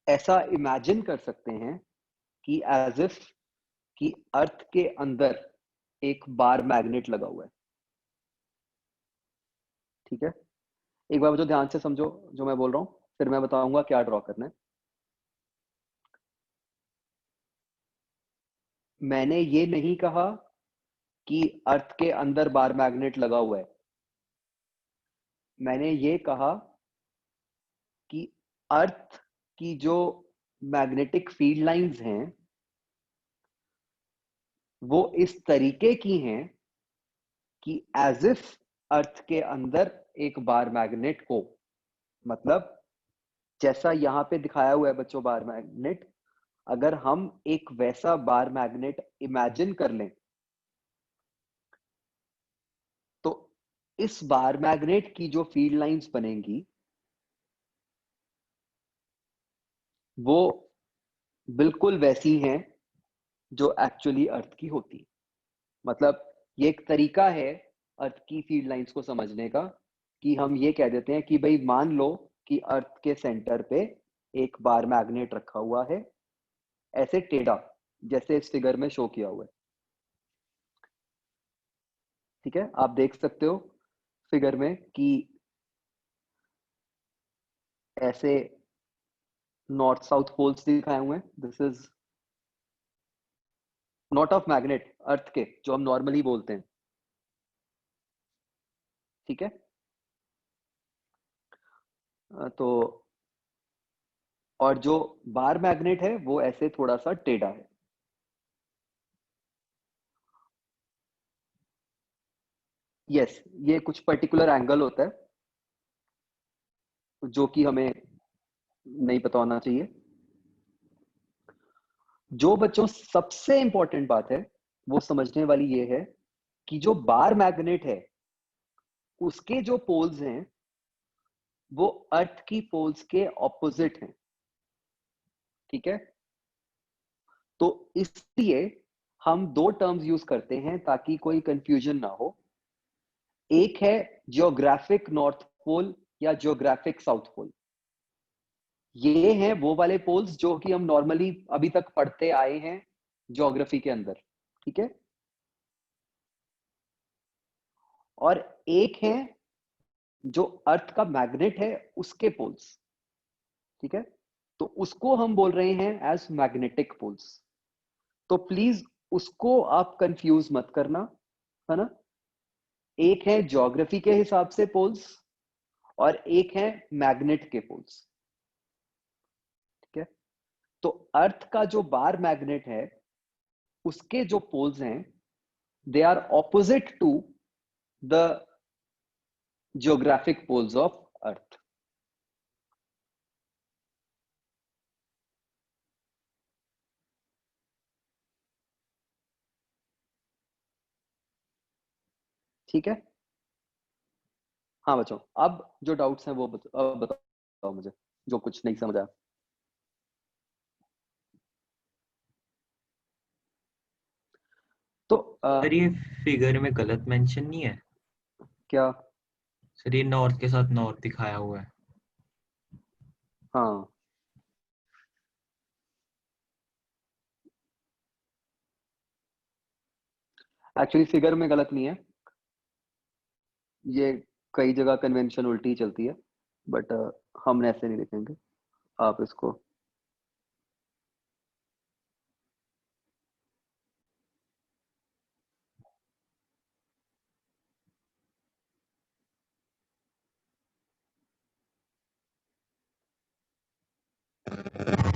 S1: ऐसा इमेजिन कर सकते हैं कि एज इफ कि अर्थ के अंदर एक बार मैग्नेट लगा हुआ है। ठीक है, एक बार बच्चों ध्यान से समझो जो मैं बोल रहा हूँ, फिर मैं बताऊंगा क्या ड्रॉ करना है। मैंने ये नहीं कहा कि अर्थ के अंदर बार मैग्नेट लगा हुआ है। मैंने ये कहा कि अर्थ की जो मैग्नेटिक फील्ड लाइंस हैं वो इस तरीके की हैं कि एज इफ अर्थ के अंदर एक बार मैग्नेट हो, मतलब जैसा यहाँ पे दिखाया हुआ है बच्चों बार मैग्नेट, अगर हम एक वैसा बार मैग्नेट इमेजिन कर लें तो इस बार मैग्नेट की जो फील्ड लाइंस बनेंगी वो बिल्कुल वैसी हैं जो एक्चुअली अर्थ की होती। मतलब ये एक तरीका है अर्थ की फील्ड लाइंस को समझने का कि हम ये कह देते हैं कि भाई मान लो कि अर्थ के सेंटर पे एक बार मैग्नेट रखा हुआ है, ऐसे टेढ़ा, जैसे इस फिगर में शो किया हुआ है। ठीक है, आप देख सकते हो फिगर में कि ऐसे नॉर्थ साउथ पोल्स दिखाए हुए हैं। This is not of magnet, earth के, जो हम नॉर्मली बोलते हैं। ठीक है, तो और जो बार मैग्नेट है वो ऐसे थोड़ा सा टेढ़ा है। यस, ये कुछ पर्टिकुलर एंगल होता है जो कि हमें नहीं पता होना चाहिए। जो बच्चों सबसे इंपॉर्टेंट बात है वो समझने वाली ये है कि जो बार मैग्नेट है उसके जो पोल्स हैं वो अर्थ की पोल्स के ऑपोजिट हैं। ठीक है, तो इसलिए हम दो टर्म्स यूज करते हैं ताकि कोई कंफ्यूजन ना हो। एक है जियोग्राफिक नॉर्थ पोल या जियोग्राफिक साउथ पोल। ये हैं वो वाले पोल्स जो कि हम नॉर्मली अभी तक पढ़ते आए हैं ज्योग्राफी के अंदर। ठीक है, और एक है जो अर्थ का मैग्नेट है उसके पोल्स। ठीक है, तो उसको हम बोल रहे हैं एज मैग्नेटिक पोल्स। तो प्लीज उसको आप कंफ्यूज मत करना, है ना। एक है ज्योग्राफी के हिसाब से पोल्स और एक है मैग्नेट के पोल्स। ठीक है, तो अर्थ का जो बार मैग्नेट है उसके जो पोल्स हैं they are opposite to the geographic poles of earth. ठीक है, हाँ बच्चों, अब जो डाउट्स हैं वो बताओ मुझे, जो कुछ नहीं समझ आया। तो
S6: सर ये फिगर में गलत मेंशन नहीं है?
S1: क्या?
S6: सर ये नॉर्थ के साथ नॉर्थ दिखाया हुआ है।
S1: हाँ, एक्चुअली फिगर में गलत नहीं है, ये कई जगह कन्वेंशन उल्टी चलती है, बट हम ऐसे नहीं लिखेंगे। आप इसको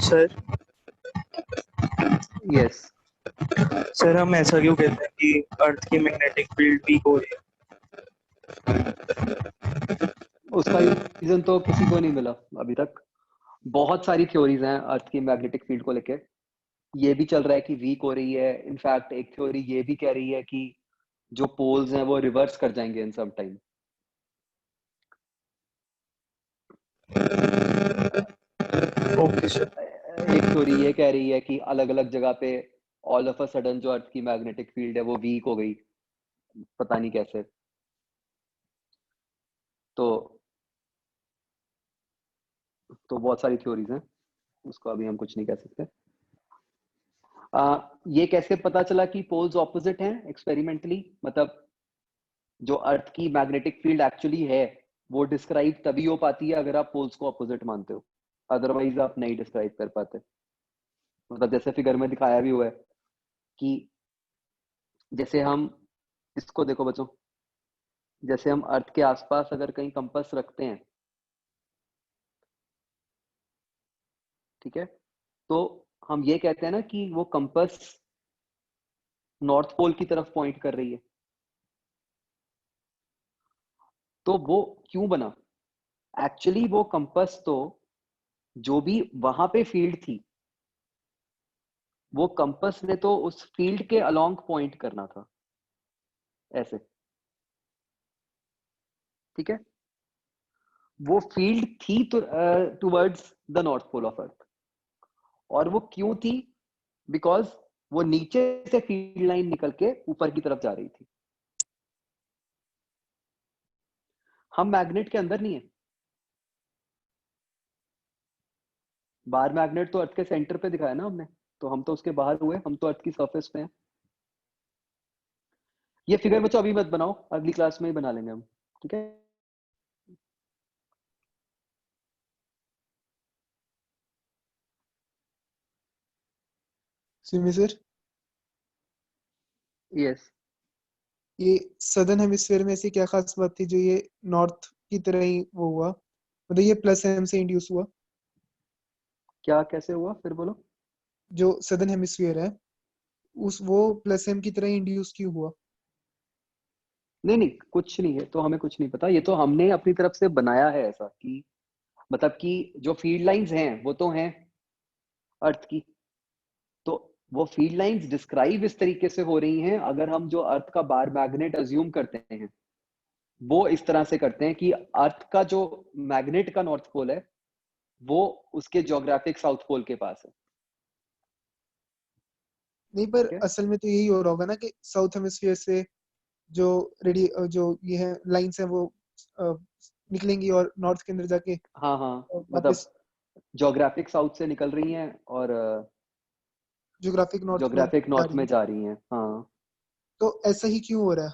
S7: सर
S1: यस,
S7: सर हम ऐसा क्यों कहते हैं कि अर्थ की मैग्नेटिक फील्ड वीक हो रही है?
S1: उसका रीजन तो किसी को नहीं मिला अभी तक। बहुत सारी थ्योरीज हैं अर्थ की मैग्नेटिक फील्ड को लेके। ये भी चल रहा है कि वीक हो रही है, इनफैक्ट एक थ्योरी ये भी कह रही है कि जो पोल्स हैं वो रिवर्स कर जाएंगे इन सम टाइम।
S7: Okay sir.
S1: एक थ्योरी ये कह रही है कि अलग अलग जगह पे ऑल ऑफ अ सडन जो अर्थ की मैग्नेटिक फील्ड है वो वीक हो गई, पता नहीं कैसे। तो बहुत सारी थ्योरीज हैं, उसको अभी हम कुछ नहीं कह सकते। ये कैसे पता चला कि पोल्स ऑपोजिट हैं एक्सपेरिमेंटली? मतलब जो अर्थ की मैग्नेटिक फील्ड एक्चुअली है वो डिस्क्राइब तभी हो पाती है अगर आप पोल्स को ऑपोजिट मानते हो, अदरवाइज आप नहीं डिस्क्राइब कर पाते। मतलब जैसे फिगर में दिखाया भी हुआ है कि जैसे हम इसको देखो बच्चों, जैसे हम अर्थ के आसपास अगर कहीं कंपास रखते हैं ठीक है, तो हम ये कहते हैं ना कि वो कंपास नॉर्थ पोल की तरफ पॉइंट कर रही है। तो वो क्यों बना? एक्चुअली वो कंपास तो जो भी वहां पे फील्ड थी, वो कंपास ने तो उस फील्ड के अलोंग पॉइंट करना था, ऐसे। ठीक है, वो फील्ड थी तो towards the north pole of earth. और वो क्यों थी? बिकॉज वो नीचे से फील्ड लाइन निकल के ऊपर की तरफ जा रही थी। हम मैग्नेट के अंदर नहीं है। बाहर मैग्नेट तो अर्थ के सेंटर पे दिखाया ना हमने, तो हम तो उसके बाहर हुए, हम तो अर्थ की सरफेस पे हैं। ये फिगर बच्चों अभी मत बनाओ, अगली क्लास में ही बना लेंगे हम। ठीक है,
S8: सिमी सर,
S1: यस।
S8: ये सदर्न हेमिस्फीयर में ऐसी क्या खास बात थी जो ये नॉर्थ की तरह ही वो हुआ, मतलब ये प्लस एम से इंड्यूस हुआ?
S1: क्या कैसे हुआ फिर बोलो?
S8: जो सदर्न हेमिस्फीयर है उस वो प्लस एम की तरह इंड्यूस क्यों हुआ?
S1: नहीं नहीं, कुछ नहीं है, तो हमें कुछ नहीं पता। ये तो हमने अपनी तरफ से बनाया है ऐसा कि मतलब कि जो फील्ड लाइंस हैं वो तो हैं अर्थ की, तो वो फील्ड लाइंस डिस्क्राइब इस तरीके से हो रही हैं। अगर हम जो अर्थ का बार मैग्नेट अज्यूम करते हैं, वो इस तरह से करते हैं कि अर्थ का जो मैग्नेट का नॉर्थ पोल है वो उसके ज्योग्राफिक साउथ पोल के पास है।
S8: नहीं, पर
S1: ठीक है,
S8: असल में तो यही हो रहा होगा ना कि साउथ हेमिस्फीयर से जो जो ये है लाइंस है वो अ, निकलेंगी और नॉर्थ के अंदर जाके
S1: हाँ हाँ,
S8: वापस
S1: मतलब ज्योग्राफिक साउथ से निकल रही हैं और
S8: ज्योग्राफिक नॉर्थ में
S1: ज्योग्राफिक
S8: जा
S1: नॉर्थ
S8: रही
S1: में
S8: है।
S1: जा रही हैं। हाँ,
S8: तो ऐसा ही क्यों हो रहा है?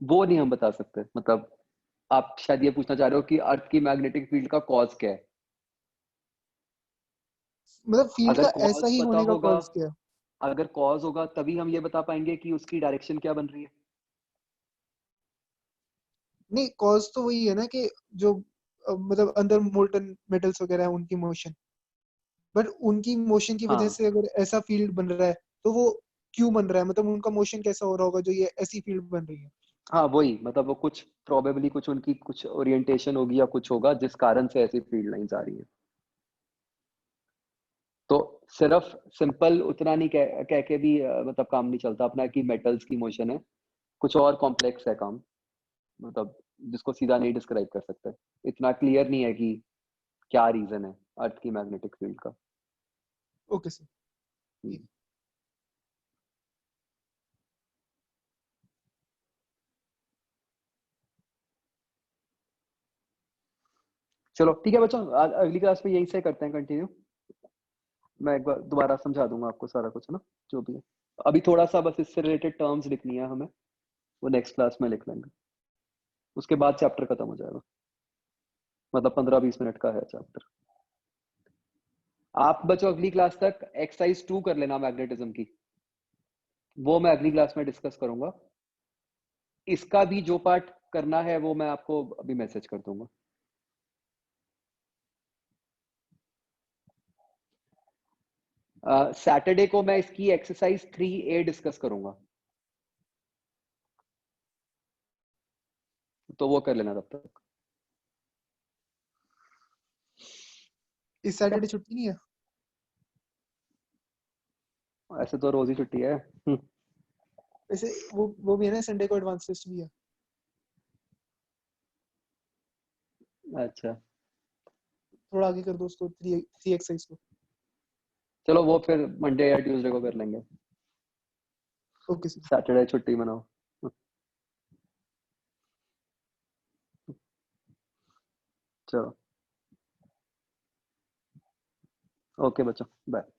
S1: वो नहीं हम बता सकते। मतलब आप शायद ये पूछना चाह रहे हो कि अर्थ की मैग्नेटिक फील्ड का कॉज क्या है।
S8: मतलब फील्ड
S1: अगर
S8: का ऐसा
S1: कॉज
S8: ही
S1: पता
S8: होने का
S1: होगा,
S8: कॉज क्या है?
S1: अगर कॉज होगा तभी हम ये बता पाएंगे कि उसकी डायरेक्शन क्या बन रही है।
S8: नहीं, कॉज तो वही है ना कि जो मतलब अंदर मोल्टन मेटल्स वगैरह है उनकी मोशन, बट उनकी मोशन की वजह
S1: हाँ
S8: से अगर ऐसा फील्ड बन रहा है तो वो क्यों बन रहा है? मतलब उनका मोशन कैसा हो रहा होगा जो ये ऐसी फील्ड बन रही है?
S1: हाँ, वही मतलब वो कुछ प्रोबेबली कुछ उनकी कुछ ओरिएंटेशन होगी या कुछ होगा जिस कारण से ऐसी फील्ड लाइंस आ रही हैं। तो सिर्फ सिंपल उतना नहीं कह के भी मतलब काम नहीं चलता अपना कि मेटल्स की मोशन है। कुछ और कॉम्प्लेक्स है काम, मतलब जिसको सीधा नहीं डिस्क्राइब कर सकते। इतना क्लियर नहीं है कि क्या रीजन है अर्थ की मैग्नेटिक फील्ड का।
S8: Okay sir.
S1: हम्म। चलो ठीक है बच्चों, अगली क्लास में यहीं से करते हैं कंटिन्यू। मैं एक बार दोबारा समझा दूंगा आपको सारा कुछ ना, जो भी है। अभी थोड़ा सा बस इससे रिलेटेड टर्म्स लिखनी है हमें, वो नेक्स्ट क्लास में लिख लेंगे। उसके बाद चैप्टर खत्म हो जाएगा, मतलब 15-20 मिनट का है चैप्टर। आप बच्चों अगली क्लास तक एक्सरसाइज 2 कर लेना मैग्नेटिज्म की, वो मैं अगली क्लास में डिस्कस करूंगा। इसका भी जो पार्ट करना है वो मैं आपको अभी मैसेज कर दूंगा। सैटरडे को मैं इसकी एक्सरसाइज 3A डिस्कस करूंगा, तो वो कर लेना तब तक।
S8: इस
S1: ठीक है,
S8: सैटरडे छुट्टी नहीं है?
S1: ऐसे तो रोज ही छुट्टी है।
S8: वैसे वो भी है ना, संडे को एडवांस टेस्ट भी है।
S1: अच्छा,
S8: थोड़ा आगे कर दो उसको, थ्री थ्री एक्सरसाइज को।
S1: चलो वो फिर मंडे या ट्यूसडे को कर लेंगे।
S8: Okay sir.
S1: सैटरडे छुट्टी मनाओ। चलो, ओके बच्चों, बाय।